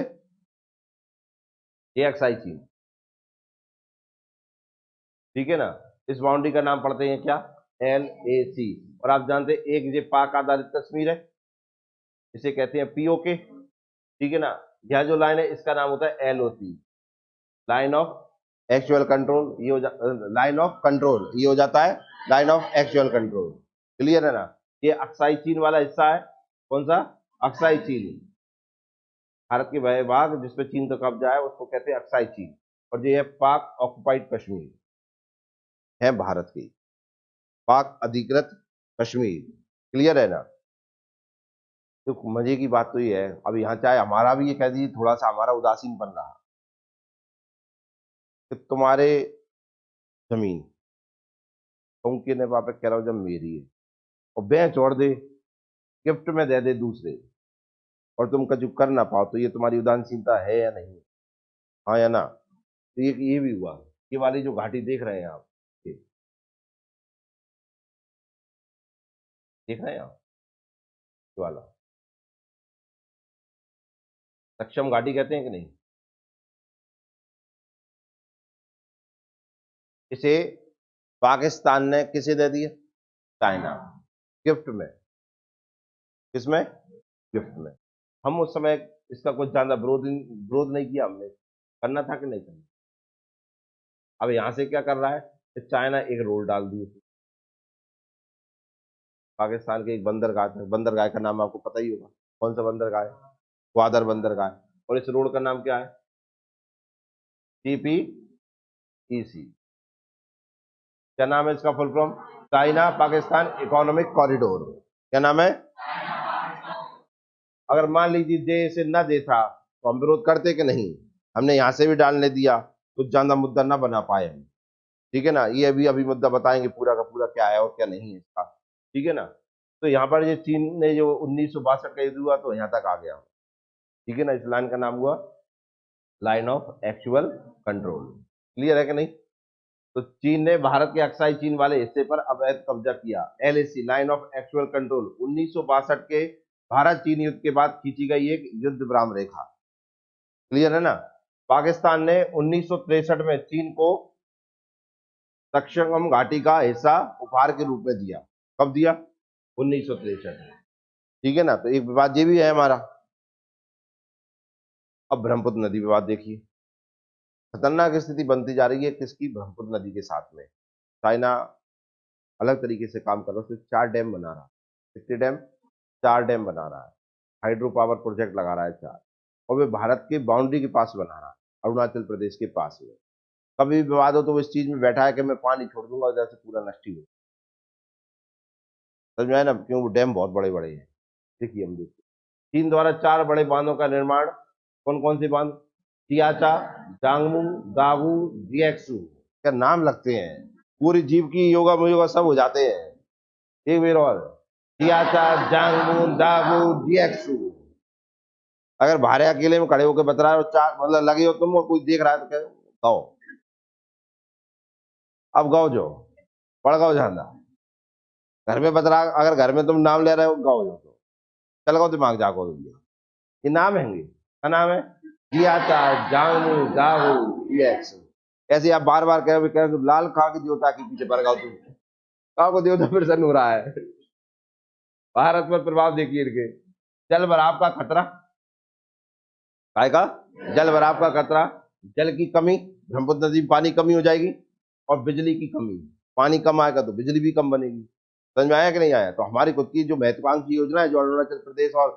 अक्साई चीन, ठीक है ना। इस बाउंड्री का नाम पढ़ते हैं क्या? LAC। और आप जानते हैं एक ये पाक आधारित कश्मीर है, इसे कहते हैं POK, ठीक है ना। यह जो लाइन है इसका नाम होता है LOC, line of actual control. ये हो लाइन ऑफ कंट्रोल, ये हो जाता है line of actual control. Clear है ना? ये अक्साई चीन वाला हिस्सा है। कौन सा? अक्साई चीन। भारत के वह भाग जिसपे चीन का कब्जा है उसको कहते हैं अक्साई चीन। और ये है पाक ऑक्युपाइड कश्मीर, है भारत की पाक अधिकृत कश्मीर। क्लियर है ना? तो मजे की बात तो ये है, अब यहाँ चाहे हमारा भी ये कह दीजिए थोड़ा सा हमारा उदासीन बन रहा कि तुम्हारे जमीन तुम के ने पे कह रहा हो जब मेरी है, और बेच छोड़ दे, गिफ्ट में दे दे दूसरे, और तुम कुछ कर ना पाओ, तो ये तुम्हारी उदासीनता है या नहीं? हाँ या ना? तो ये भी हुआ। ये वाली जो घाटी देख रहे हैं आप, ये देख रहे हैं आप, ये वाला सक्षम घाटी कहते हैं कि नहीं? इसे पाकिस्तान ने किसे दे दिया? चाइना, गिफ्ट में। किसमें? गिफ्ट में। हम उस समय इसका कुछ ज्यादा विरोध नहीं किया हमने, करना था कि नहीं करना? अब यहां से क्या कर रहा है कि चाइना एक रोल डाल दी उसने। पाकिस्तान के एक बंदरगाह था, बंदरगाह का नाम आपको पता ही होगा। कौन सा बंदरगाह है? ग्वादर बंदरगाह। और इस रोड का नाम क्या है? TPEC। क्या नाम है इसका full form? China Pakistan economic corridor. क्या नाम है? अगर मान लीजिए जे इसे न देता तो हम विरोध करते कि नहीं? हमने यहां से भी डालने दिया तो ज्यादा मुद्दा ना बना पाए हम। ठीक है ना? ये अभी अभी मुद्दा बताएंगे पूरा का पूरा क्या है और क्या नहीं है इसका। ठीक है ना? तो यहाँ पर ये चीन ने जो 1962 का युद्ध हुआ तो यहाँ तक आ गया। ठीक है ना? इस लाइन का नाम हुआ line of actual control. Clear है कि नहीं? तो चीन ने भारत के अक्साई चीन वाले हिस्से पर अवैध कब्जा किया। LAC line of actual control 1962 के भारत चीन युद्ध के बाद खींची गई एक युद्ध विराम रेखा। क्लियर है ना? पाकिस्तान ने 1963 में चीन को तक्षकम घाटी का हिस्सा उपहार के रूप में दिया। कब दिया? 1963 में। ठीक है ना? तो एक विवाद ये भी है हमारा। अब ब्रह्मपुत्र नदी विवाद देखिए, खतरनाक स्थिति बनती जा रही है किसकी? ब्रह्मपुत्र नदी के साथ में। चाइना अलग तरीके से काम कर रहा है, उसमें 4 डैम बना रहा है। कितने डैम? 4 डैम बना रहा है। हाइड्रो पावर प्रोजेक्ट लगा रहा है 4। और वे भारत के बाउंड्री के पास बना रहा है, अरुणाचल प्रदेश के पास में। कभी भी विवाद हो तो वो इस चीज में बैठा है कि मैं पानी छोड़ दूंगा, जैसे पूरा नष्ट ही हो। समझ में आया ना? क्यों? वो डैम बहुत बड़े बड़े हैं। देखिए हम देखिए, चीन द्वारा 4 बड़े बांधों का निर्माण। कौन कौन से बांध? सियाचा, जांगमू, दागू, जिएक्सू। क्या नाम लगते हैं! पूरी जीव की योगा योगा सब हो जाते हैं। एक बार और, सियाचा, जांगमू, दागू, जिएक्सू। अगर भारे अकेले में खड़े होकर बता रहा है और चार मतलब लगे हो तुम और कोई देख रहा है तो क्या गाओ? अब गाओ जो पड़ गाओ झांदा। घर में बता रहा, अगर घर में तुम नाम ले रहे हो गाओ जो तो चल गाओ, दिमाग जागो भैया। ये नाम है, क्या नाम है? जियाचा, जांगमू, दागू, जिएक्सू। ऐसे आप बार बार कह लाल खा के देवता के पीछे पड़ गाओ तुम। कहा को देवता प्रसन्न हो रहा है। भारत पर प्रभाव देखिए इनके। जल भराव का खतरा। काय का? जल भराव का खतरा। जल की कमी, ब्रह्मपुत्र नदी में पानी कमी हो जाएगी। और बिजली की कमी, पानी कम आएगा तो बिजली भी कम बनेगी। समझ में आया कि नहीं आया? तो हमारी खुद की जो महत्वाकांक्षी योजना है जो अरुणाचल प्रदेश और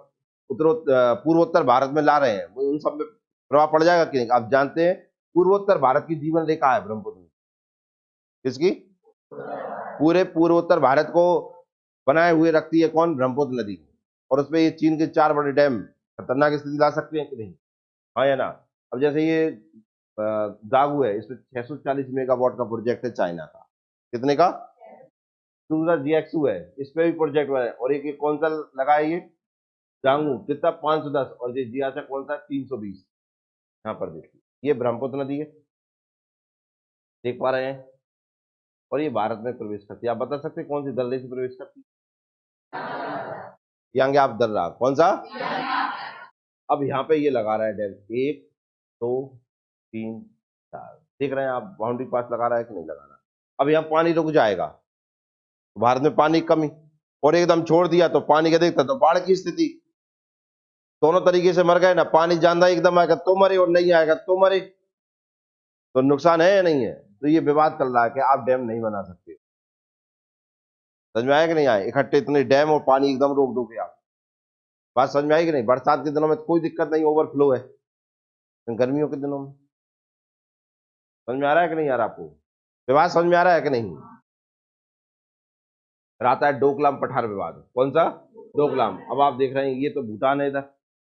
पूर्वोत्तर भारत में ला रहे हैं, वो उन सब में प्रभाव पड़ जाएगा कि नहीं? आप जानते हैं पूर्वोत्तर भारत की जीवन रेखा है ब्रह्मपुत्र। किसकी? पूरे पूर्वोत्तर भारत को बनाए हुए रखती है कौन? ब्रह्मपुत्र नदी। और उसमें ये चीन के 4 बड़े डैम खतरनाक स्थिति ला सकते हैं कि नहीं? हाँ या ना? अब जैसे ये दागू है, इसमें 640 मेगावाट का प्रोजेक्ट है चाइना का। कितने का? दूसरा GXU है, इस पे भी प्रोजेक्ट बना है। और एक कौन सा लगा है ये? जांगू, कितना? 510। और ये जियाचा कौन सा? 320। यहाँ पर देखिए, ये ब्रह्मपुत्र नदी है, देख पा रहे हैं। और ये भारत में प्रवेश करती है। आप बता सकते हैं कौन सी दर्रे से प्रवेश करती है? आगे आप दर्रा कौन सा? अब यहाँ पे ये लगा रहा है डैम, 1 2 3 4। देख रहे हैं आप बाउंड्री पास लगा रहा है कि नहीं लगा रहा? अब यहाँ पानी रुक जाएगा, भारत में पानी कमी। और एकदम छोड़ दिया तो पानी का देखता तो बाढ़ की स्थिति। दोनों तरीके से मर गए ना, पानी ज्यादा एकदम आएगा तो मरे और नहीं आएगा तो मरे। तो नुकसान है या नहीं है? तो ये विवाद चल रहा है कि आप डैम नहीं बना सकते। समझ में आया कि नहीं आया? इकट्ठे इतने डैम और पानी एकदम रोक दोगे आप। बात समझ में आई कि नहीं? बरसात के दिनों में तो कोई दिक्कत नहीं, ओवरफ्लो है। गर्मियों के दिनों में समझ में आ रहा है कि नहीं आ रहा आपको? विवाद समझ में आ रहा है कि नहीं? फिर आता है डोकलाम पठार विवाद। कौन सा? डोकलाम। अब आप देख रहे हैं ये तो भूटान है इधर,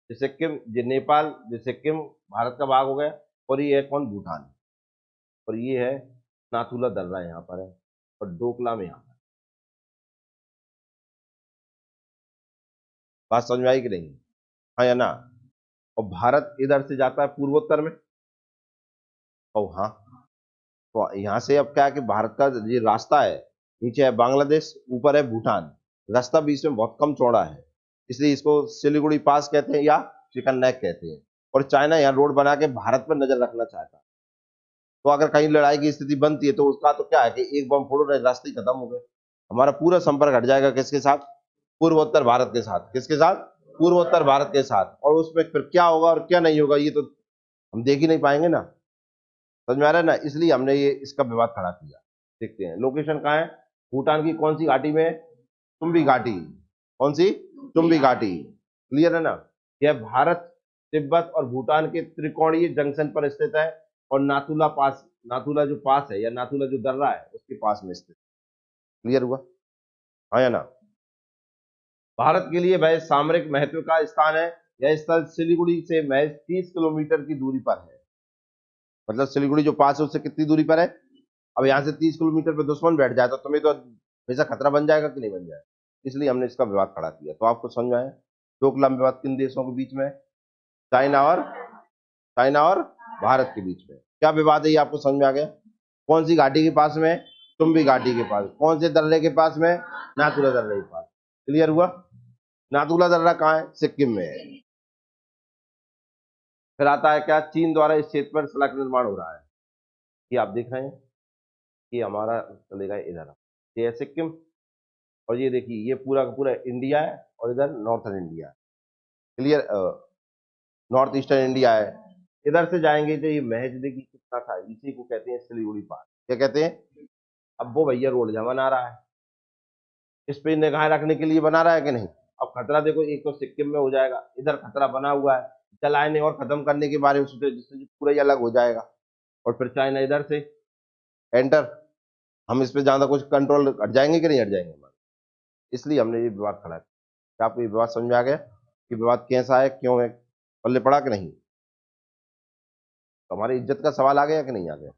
ये सिक्किम, ये नेपाल, ये सिक्किम भारत का भाग हो गया। और ये है कौन? भूटान। और ये है नाथुला दर्रा यहाँ पर है। और डोकलाम यहाँ पर। बात समझ में आई कि नहीं? हाँ या ना? और भारत इधर से जाता है पूर्वोत्तर में। और हाँ, तो यहाँ से अब क्या है कि भारत का ये रास्ता है, नीचे है बांग्लादेश, ऊपर है भूटान, रास्ता बीच में बहुत कम चौड़ा है, इसलिए इसको सिलीगुड़ी पास कहते हैं या चिकन नेक कहते हैं। और चाइना यहाँ रोड बना के भारत पर नजर रखना चाहता है, तो अगर कहीं लड़ाई की स्थिति बनती है तो उसका तो क्या है कि एक बम फोड़ो, रास्ते ही खत्म हो गए, हमारा पूरा संपर्क हट जाएगा किसके साथ? पूर्वोत्तर भारत के साथ। किसके साथ? पूर्वोत्तर भारत के साथ। और उसमें फिर क्या होगा और क्या नहीं होगा ये तो हम देख ही नहीं पाएंगे ना। समझ में आ रहा है ना? इसलिए हमने ये इसका विवाद खड़ा किया। देखते हैं लोकेशन कहाँ है, भूटान की कौन सी घाटी में है? चुम्बी घाटी। कौन सी? चुम्बी घाटी। क्लियर है ना? यह भारत, तिब्बत और भूटान के त्रिकोणीय जंक्शन पर स्थित है, और नाथुला पास, नाथुला जो पास है या नाथुला जो दर्रा है उसके पास में स्थित। क्लियर हुआ? हाँ या ना? भारत के लिए वह सामरिक महत्व का स्थान है। यह स्थल सिलीगुड़ी से महज 30 किलोमीटर की दूरी पर है। मतलब सिलीगुड़ी जो पास है उससे कितनी दूरी पर है? अब यहाँ से 30 किलोमीटर पे दुश्मन बैठ जाए तो तुम्हें तो हमेशा खतरा बन जाएगा कि नहीं बन जाएगा? इसलिए हमने इसका विवाद खड़ा किया। तो आपको समझ में आया डोकलाम विवाद किन देशों के बीच में है? चाइना और, चाइना और भारत के बीच में। क्या विवाद है ये आपको समझ में आ गया? कौन सी घाटी के पास में? चुम्बी घाटी के पास। कौन से दर्रे के पास में? नाथुला दर्रे के पास। क्लियर हुआ? नाथुला दर्रा कहाँ है? सिक्किम में है। फिर आता है क्या? चीन द्वारा इस क्षेत्र पर सड़क निर्माण हो रहा है। ये आप देख रहे हैं, ये हमारा चलेगा इधर, ये है सिक्किम, और ये देखिए ये पूरा का पूरा इंडिया है, और इधर नॉर्थन इंडिया है। क्लियर? नॉर्थ ईस्टर्न इंडिया है। इधर से जाएंगे तो ये महज देखिए कितना था, इसी को कहते हैं सिलीगुड़ी पार। क्या कहते हैं? अब वो भैया रोड जमा बना रहा है, इस पे निगाह रखने के लिए बना रहा है कि नहीं? अब खतरा देखो, एक तो सिक्किम में हो जाएगा, इधर खतरा बना हुआ है, चलाने और खत्म करने के बारे में सोचे जिससे पूरा ही अलग हो जाएगा। और फिर चाइना इधर से एंटर, हम इस पे ज्यादा कुछ कंट्रोल हट जाएंगे कि नहीं हट जाएंगे हमारे? इसलिए हमने ये विवाद खड़ा किया। क्या आपको ये विवाद समझ में आ गया कि विवाद कैसा है, क्यों है, पल्ले पड़ा कि नहीं? तो हमारी इज्जत का सवाल आ गया कि नहीं आ गया?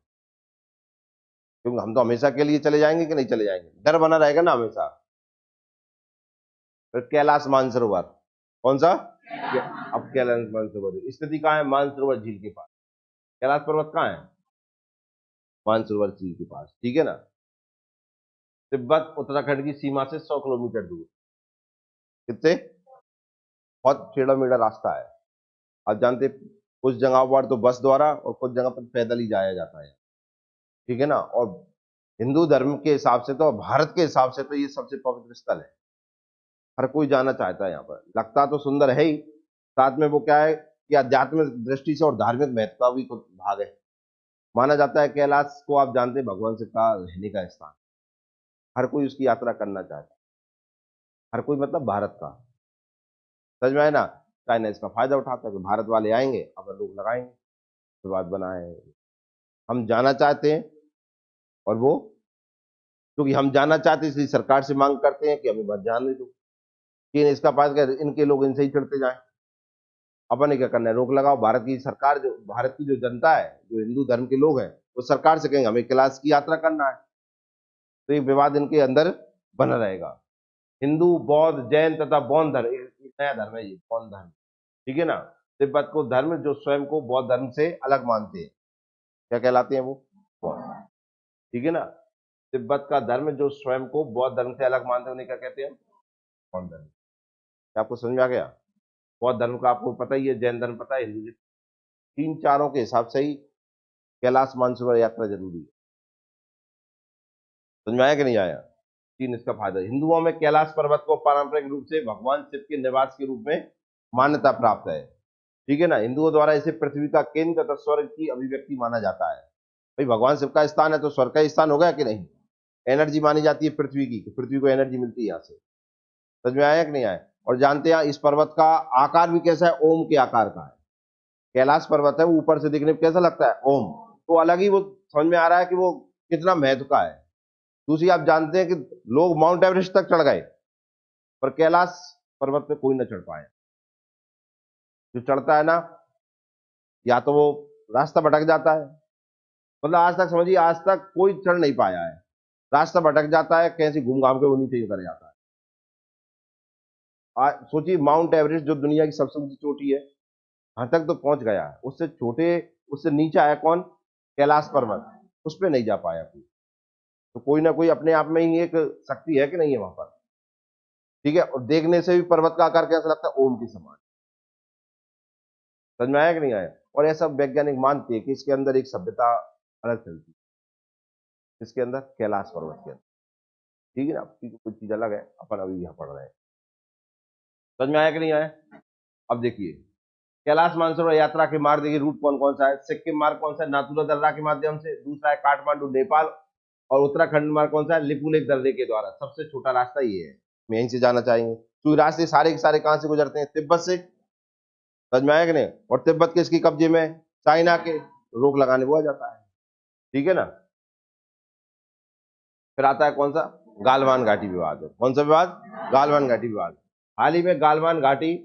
क्योंकि हम तो हमेशा के लिए चले जाएंगे कि नहीं चले जाएंगे? डर बना रहेगा ना हमेशा। फिर कैलाश मानसरोवर, कौन सा? अब कैलाश मानसरोवर स्थिति कहाँ है? मानसरोवर झील के पास। कैलाश पर्वत कहाँ है? मानसरोवर झील के पास। ठीक है ना? तिब्बत उत्तराखंड की सीमा से 100 किलोमीटर दूर। कितने? बहुत टेढ़ा मेढ़ा रास्ता है। आप जानते, कुछ जगह पर तो बस द्वारा और कुछ जगह पर पैदल ही जाया जाता है। ठीक है ना? और हिंदू धर्म के हिसाब से तो, भारत के हिसाब से तो ये सबसे पवित्र स्थल है। हर कोई जाना चाहता है यहाँ पर, लगता तो सुंदर है ही, साथ में वो क्या है कि आध्यात्मिक दृष्टि से और धार्मिक महत्व का भी कुछ भाग है। माना जाता है कैलाश को, आप जानते हैं, भगवान शिव का रहने का स्थान। हर कोई उसकी यात्रा करना चाहता है, हर कोई मतलब भारत का। समझ में आए ना? चाइना इसका फायदा उठाता है कि भारत वाले आएंगे, अपन लोग लगाएंगे, विवाद बनाए। हम जाना चाहते हैं, और वो, क्योंकि हम जाना चाहते हैं इसलिए सरकार से मांग करते हैं कि हमें बस जाने दो, कि इसका पास कर इनके लोग इनसे ही चढ़ते जाए। अपन ने क्या करना है? रोक लगाओ। भारत की सरकार, जो भारत की जो जनता है, जो हिंदू धर्म के लोग हैं, वो सरकार से कहेंगे हमें कैलाश की यात्रा करना है, तो ये विवाद इनके अंदर बना रहेगा। हिंदू, बौद्ध, जैन तथा बौद्ध धर्म, एक नया धर्म है ये बौद्ध धर्म। ठीक है ना? तिब्बत को धर्म जो स्वयं को बौद्ध धर्म से अलग मानते हैं, क्या कहलाते हैं वो? बौद्ध। ठीक है ना? तिब्बत का धर्म जो स्वयं को बौद्ध धर्म से अलग मानते हैं उन्हें क्या कहते हैं? बौद्ध धर्म। क्या आपको समझ में आ गया? बौद्ध धर्म का आपको पता ही है, जैन धर्म पता है, हिंदू, तीन चारों के हिसाब से ही कैलाश मानसरोवर यात्रा जरूरी है। समझ में आया कि नहीं आया? तीन इसका फायदा। हिंदुओं में कैलाश पर्वत को पारंपरिक रूप से भगवान शिव के निवास के रूप में मान्यता प्राप्त है। ठीक है ना? हिंदुओं द्वारा इसे पृथ्वी का केंद्र तथा स्वर्ग की अभिव्यक्ति माना जाता है। भाई भगवान शिव का स्थान है तो स्वर्ग का स्थान होगा कि नहीं? एनर्जी मानी जाती है पृथ्वी की, पृथ्वी को एनर्जी मिलती है यहाँ से। समझ में आया कि नहीं आया? और जानते हैं इस पर्वत का आकार भी कैसा है? ओम के आकार का है। कैलाश पर्वत है, ऊपर से देखने में कैसा लगता है? ओम। तो अलग ही वो समझ में आ रहा है कि वो कितना महत्व का है। दूसरी, आप जानते हैं कि लोग माउंट एवरेस्ट तक चढ़ गए, पर कैलाश पर्वत पे कोई ना चढ़ पाया। जो चढ़ता है ना, या तो वो रास्ता भटक जाता है, मतलब आज तक समझिए, आज तक कोई चढ़ नहीं पाया है, रास्ता भटक जाता है, कैसे घूम घाम के वो नीचे उतर जाता है। सोचिए माउंट एवरेस्ट जो दुनिया की सबसे ऊंची चोटी है, वहां तक तो पहुंच गया है, उससे छोटे, उससे नीचे आया कौन? कैलाश पर्वत, उस पे नहीं जा पाया कोई। तो कोई ना कोई अपने आप में ही एक शक्ति है कि नहीं है वहां पर। ठीक है, और देखने से भी पर्वत का आकार कैसा लगता है? ओम के समान। समझ में आया कि नहीं आया? और ऐसा वैज्ञानिक मानते हैं कि इसके अंदर एक सभ्यता अलग चलती है, इसके अंदर, कैलाश पर्वत के अंदर। ठीक है ना, कुछ चीज अलग है, अपन अभी यहाँ पढ़ रहे हैं। समझ में आया कि नहीं आया? अब देखिए, कैलाश मानसरोवर यात्रा के मार्ग देखिए, रूट कौन कौन सा है। सिक्किम मार्ग कौन सा है? नाथुला दर्रा के माध्यम से। दूसरा है काठमांडू नेपाल। और उत्तराखंड मार्ग कौन सा है? लिपुलेख दर्रे के द्वारा। सबसे छोटा रास्ता ये है, हम यहीं से जाना चाहेंगे। क्योंकि रास्ते सारे के सारे कहां से गुजरते हैं? तिब्बत से। समझ में आया कि नहीं? और तिब्बत किसके कब्जे में है? चाइना के। रोक लगाने वो आ जाता है। ठीक है ना। फिर आता है कौन सा? गालवान घाटी विवाद। कौन सा विवाद? गालवान घाटी विवाद। हाल ही में गालवान घाटी,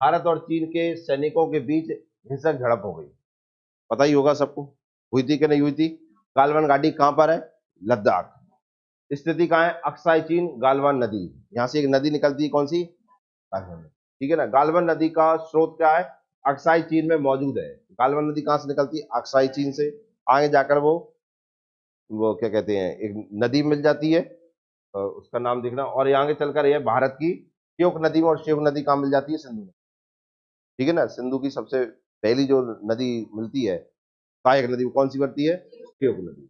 भारत और चीन के सैनिकों के बीच हिंसक झड़प हो गई। पता ही होगा सबको, हुई थी कि नहीं हुई थी? गालवान घाटी कहां पर है? लद्दाख। स्थिति कहां है? अक्साई चीन, गालवान नदी। यहां से एक नदी निकलती है, कौन सी? गालवान नदी। ठीक है ना। गालवान नदी का स्रोत क्या है? अक्साई चीन में मौजूद है। गालवान नदी कहां से निकलती है? अक्साई चीन से। आगे जाकर वो क्या कहते हैं, एक नदी मिल जाती है, उसका नाम देखना। और यहाँ आगे चलकर यह भारत की श्योक नदी में, और श्योक नदी कहाँ मिल जाती है? सिंधु में। ठीक है ना। सिंधु की सबसे पहली जो नदी मिलती है, सहायक नदी, वो कौन सी बढ़ती है? श्योक नदी।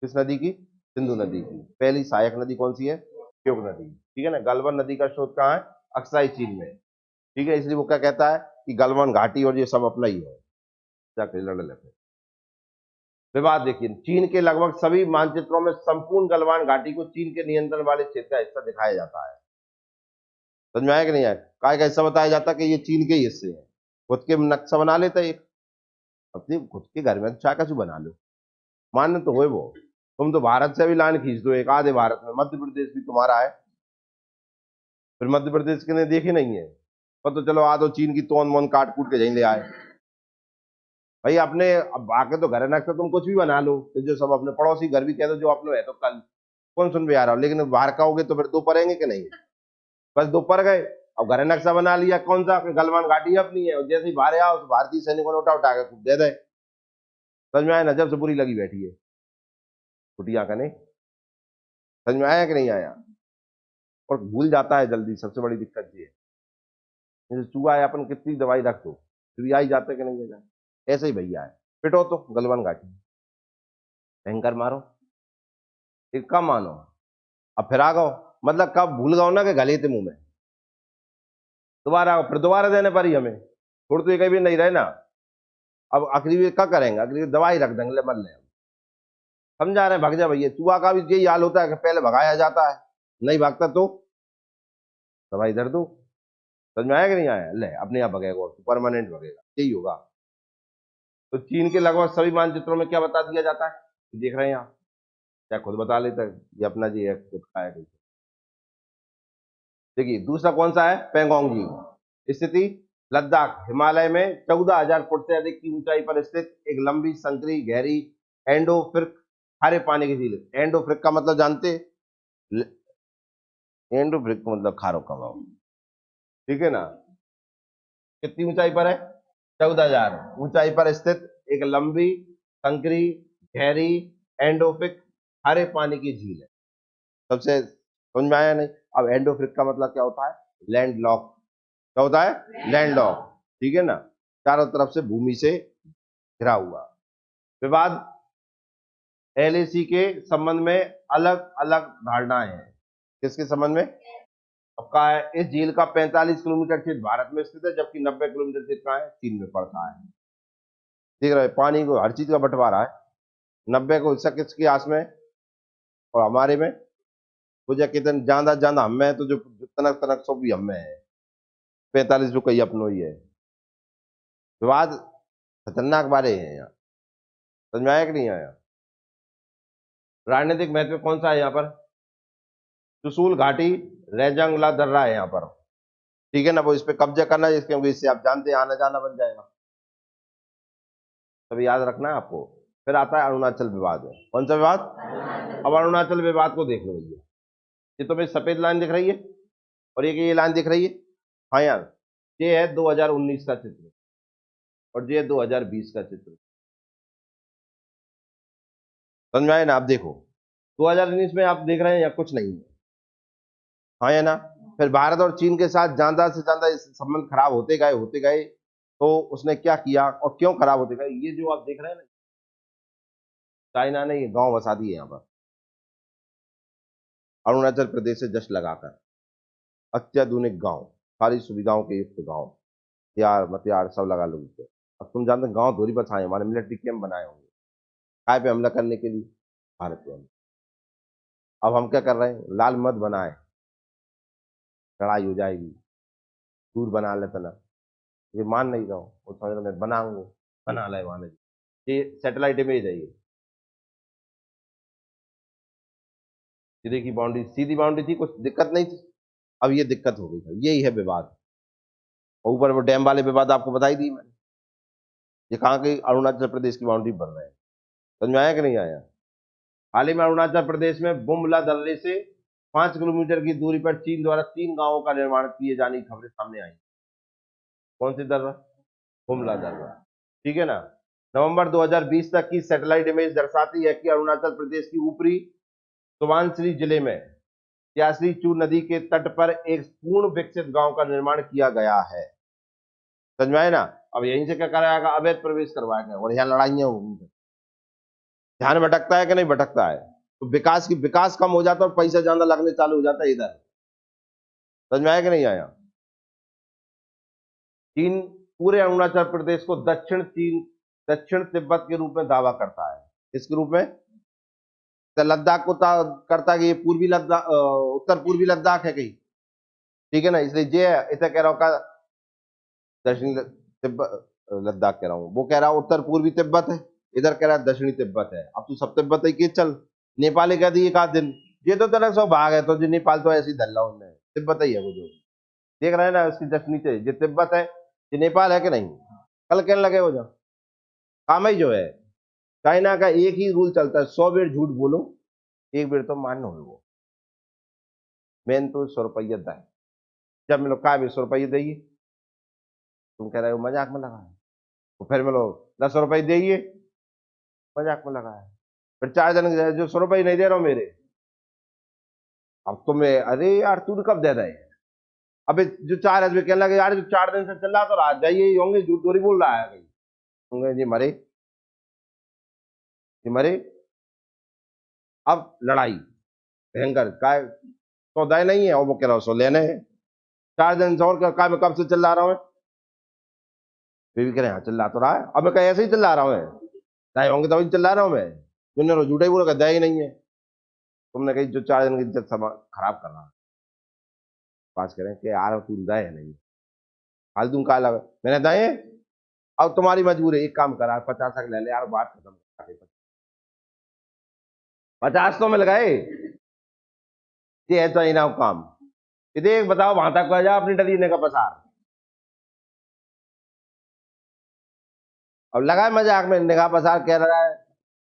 किस नदी की? सिंधु नदी की। पहली सहायक नदी कौन सी है? श्योक नदी। ठीक है ना। गलवान नदी का स्रोत कहाँ है? अक्साई चीन में। ठीक है, इसलिए वो क्या कहता है कि गलवान घाटी और ये सब अपना ही है, जाके लड़ लेते। विवाद देखिए, चीन के लगभग सभी मानचित्रों में संपूर्ण गलवान घाटी को चीन के नियंत्रण वाले क्षेत्र का हिस्सा दिखाया जाता है। समझ में आया कि नहीं आया? काय का हिस्सा बताया जाता है कि ये चीन के ही हिस्से हैं। खुद के नक्शा बना लेता है एक, अपने खुद के घर में चाह कछु बना लो, मान्य तो हो वो। तुम तो भारत से भी लाइन खींच दो, एक आधे भारत में मध्य प्रदेश भी तुम्हारा है, फिर मध्य प्रदेश के ने देखे नहीं है, पर तो चलो आधो चीन की तोन मोन काट कूट के यहीं ले आए। भाई अपने अब आके तो घर नक्शा तुम कुछ भी बना लो, तो जो सब अपने पड़ोसी घर भी कह दो जो अपने है, तो कल कौन सुन भी आ रहा हो। लेकिन बाहर का होगे तो फिर दो पड़ेंगे कि नहीं? बस दो पड़ गए। अब घर नक्शा बना लिया कौन सा? गलवान घाटी अपनी है, और जैसे ही बाहर आओ तो भारतीय सैनिकों ने उठा उठा के दे दे। समझ में आया ना? जब से बुरी लगी बैठी है कुटिया का, नहीं समझ में आया कि नहीं आया? और भूल जाता है जल्दी, सबसे बड़ी दिक्कत ये है। जैसे चूहा है, अपन कितनी दवाई रख दो फिर भी आ ही जाता है कि नहीं जाता? ऐसे ही भैया है। पिटो तो गलवान घाटी, भयंकर मारो, एक कम मानो। अब फिर आ गओ, मतलब कब भूल गओ ना कि गले थे मुंह में, दोबारा आओ, फिर दोबारा देने पर ही हमें छोड़ तो ये कभी नहीं रहे ना। अब आखिरी में क्या करेंगे? आखिरी में दवाई रख देंगे, ले मर ले। समझा रहे हैं? भाग जा भैया। चूहा का भी यही हाल होता है कि पहले भगाया जाता है, नहीं भागता तो दवाई दर दो। समझ में आया कि नहीं आया? ले अपने आप भगेगा, परमानेंट भगेगा, यही होगा। तो चीन के लगभग सभी मानचित्रों में क्या बता दिया जाता है? देख रहे हैं आप, क्या खुद बता लेता है ये अपना जी है, खुद का है। देखिए दूसरा कौन सा है? पेंगोंग झील। स्थिति लद्दाख, हिमालय में 14,000 फुट से अधिक की ऊंचाई पर स्थित एक लंबी, संकरी, गहरी, एंडोफ्रिक खारे पानी की झील। एंडोफ्रिक का मतलब जानते? एंडोफ्रिक का मतलब खारो का भाव। ठीक है ना। कितनी ऊंचाई पर है? 14,000 ऊंचाई पर स्थित एक लंबी, संकरी, गहरी, एंडोफ्रिक खारे पानी की झील है। सबसे समझ में आया नहीं? अब एंडोफ्रिक का मतलब क्या होता है? Land lock. क्या होता है? Land lock. ठीक है ना। चारों तरफ से भूमि से घिरा हुआ। विवाद एलएसी के संबंध में अलग अलग धारणाएं हैं। किसके संबंध में? अब कहा है इस झील का 45 किलोमीटर क्षेत्र भारत में स्थित है, जबकि 90 किलोमीटर क्षेत्र कहाँ है? चीन में पड़ता है। देख रहे हैं? पानी को हर चीज का बंटवारा है। 90 को हिस्सा किसके आस में, और हमारे में वो जो कितने ज्यादा ज्यादा हम में, तो जो तनक तनक सब भी हम में है। 45 जो कही अपनो ही है। विवाद खतरनाक बारे हैं यहाँ। समझ में आया कि नहीं आया? राजनीतिक महत्व कौन सा है यहाँ पर? चुशूल घाटी, रेजंगला दर्रा है यहाँ पर। ठीक है ना। वो इस पे कब्जा करना है, क्योंकि इससे आप जानते हैं आना जाना बन जाएगा, तभी याद रखना है आपको। फिर आता है अरुणाचल विवाद। कौन सा विवाद? अब अरुणाचल विवाद को देख लो भैया। ये तुम्हें सफेद लाइन दिख रही है, और ये लाइन दिख रही है, हाँ यार, ये है 2019 का चित्र और ये 2020 का चित्र। समझ में आया ना? आप देखो 2019 में आप देख रहे हैं या कुछ नहीं है, हाँ या ना? फिर भारत और चीन के साथ ज्यादा से ज्यादा इस संबंध खराब होते गए, तो उसने क्या किया और क्यों खराब होते गए, ये जो आप देख रहे हैं ना, चाइना ने ये गांव बसा दिए यहाँ पर अरुणाचल प्रदेश से जस्ट लगाकर, अत्याधुनिक गांव, सारी सुविधाओं के युक्त गांव, हथियार मतियार सब लगा लो उसपे। अब तुम जानते हो गांव थोड़ी बसाए, हमारे मिलिट्री कैंप बनाए होंगे काय पे हमला करने के लिए, भारत पे हमला। अब हम क्या कर रहे हैं, लाल मत बनाए, लड़ाई हो जाएगी, दूर बना लेते ना, ये मान नहीं रहा हूँ, वो समझ रहे बनाऊंगे, बना लाए वहां, ये सैटेलाइट इमेज है, ये सीधे की बाउंड्री, सीधी बाउंड्री थी, कुछ दिक्कत नहीं थी, अब ये दिक्कत हो गई है, यही है विवाद। और ऊपर वो डैम वाले विवाद आपको बताई दी मैंने, ये कहाँ की अरुणाचल प्रदेश की बाउंड्री बन रहे हैं। समझ में आया कि नहीं आया? हाल ही में अरुणाचल प्रदेश में बुमला दर्रे से 5 किलोमीटर की दूरी पर चीन द्वारा 3 गांवों का निर्माण किए जाने की खबरें सामने आई। कौन सी दर्रा? बुमला दर्रा, ठीक है ना? नवंबर 2020 तक की सैटेलाइट इमेज दर्शाती है कि अरुणाचल प्रदेश की ऊपरी सुबनसिरी जिले में त्यासरी चू नदी के तट पर एक पूर्ण विकसित गांव का निर्माण किया गया है। समझ में आया ना? अब यहीं से क्या कराया, अवैध प्रवेश करवाया और यहाँ लड़ाइयां होंगी। ध्यान भटकता है कि नहीं भटकता है? तो विकास कम हो जाता है और पैसा ज्यादा लगने चालू हो जाता है इधर। समझ में आया कि नहीं आया? चीन पूरे अरुणाचल प्रदेश को दक्षिण तिब्बत के रूप में दावा करता है। इसके रूप में तो लद्दाख को करता है कि ये पूर्वी लद्दाख, उत्तर पूर्वी लद्दाख है कहीं, ठीक है ना? इसलिए ये इसे कह रहा हूँ दक्षिणी तिब्बत, लद्दाख कह रहा हूँ, वो कह रहा है उत्तर पूर्वी तिब्बत है, इधर कह रहा है दक्षिणी तिब्बत है। अब तू सब तिब्बत है कि चल, नेपाल कह दी एक आध दिन, ये तो तेरा सौ भाग है, तो जो नेपाल तो ऐसे ही धल्ला उनने, तिब्बत ही है वो, जो देख रहे हैं ना उसकी जस्ट नीचे ये तिब्बत है, ये नेपाल है कि नहीं? कल कहने लगे हो, जाओ काम ही जो है, चाइना का एक ही रूल चलता है, 100 बेर झूठ बोलो, एक बेर तो मान्य हो। वो मेन तो 100 रुपये है, जब मिलो का भी 100 रुपये देगी, तुम कह रहे हो मजाक में लगा है, तो फिर मिलो 10 रुपये देगी, मजाक में लगा है, फिर 4 जन जो 100 रुपये नहीं दे रहा हूँ मेरे, अब तुम्हें अरे यार तू कब दे रहे हैं? अबे जो 4 आदमी कहने लगे यार जो 4 दिन से चल रहा तो रात जाइए ही होंगे, झूठ थोड़ी बोल रहा है कहीं होंगे जी मरे, जी मरे। अब लड़ाई भयंकर का सौदा नहीं है, और वो कह रहा सो लेने हैं, 4 दिन से और का मैं कब से चिल्ला रहा हूँ, फिर भी कह रहे हैं हाँ चिल्ला तो रहा है, अब मैं कहीं ऐसे ही चिल्ला रहा हूँ, चाहे होंगे तभी चिल्ला रहा हूँ मैं, तुमने झूठा ही बोला, दया ही नहीं है, तुमने कही जो 4 दिन की इज्जत खराब कर रहा है, पास करें कि यार तू दया है नहीं, फालतू का लगा मैंने दये, अब तुम्हारी मजबूरी है, एक काम करा 50 तक ले ले यार, बात खत्म, 50 तो मिल गए, ये है तो ही ना काम, ये देख बताओ वहां तक जा अपनी डरीने का पसार, अब लगा है मजाक में, निगाह पसार कह रहा है,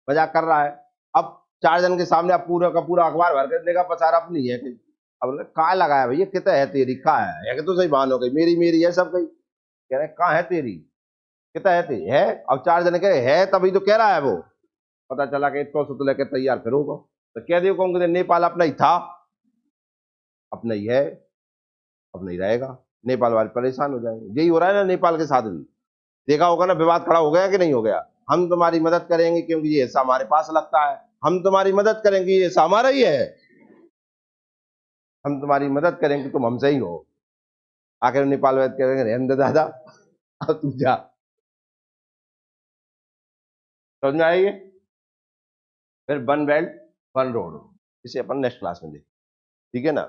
मजाक कर रहा है। अब 4 जन के सामने अब पूरा का पूरा अखबार भर के निगाह पसार अपनी है कहीं, अब कहा लगा है भैया कितना है तेरी, कहा है कि तो सही बहान हो गई, मेरी मेरी है सब कहीं, कह रहे कहाँ है तेरी, कितना है तेरी है, अब 4 जन कह रहे है तभी तो कह रहा है वो, पता चला कि इतना सुत लेके तैयार फिर होगा, तो कह दियो कहूंगे नेपाल अपना ही था, अपना ही है, अब नहीं रहेगा, नेपाल वाले परेशान हो जाएंगे, यही हो रहा है ना नेपाल के साथ भी, देखा होगा ना विवाद खड़ा हो गया कि नहीं हो गया, हम तुम्हारी मदद करेंगे क्योंकि ये हिस्सा हमारे पास लगता है, हम तुम्हारी मदद करेंगे ये हिस्सा हमारा ही है, हम तुम्हारी मदद करेंगे तुम हमसे ही हो, आखिर नेपाल वाले कहेंगे रहने दे दादा, अब तू जा। समझ में आएगी? फिर वन बेल्ट वन रोड, इसे अपन नेक्स्ट क्लास में देखें, ठीक है ना?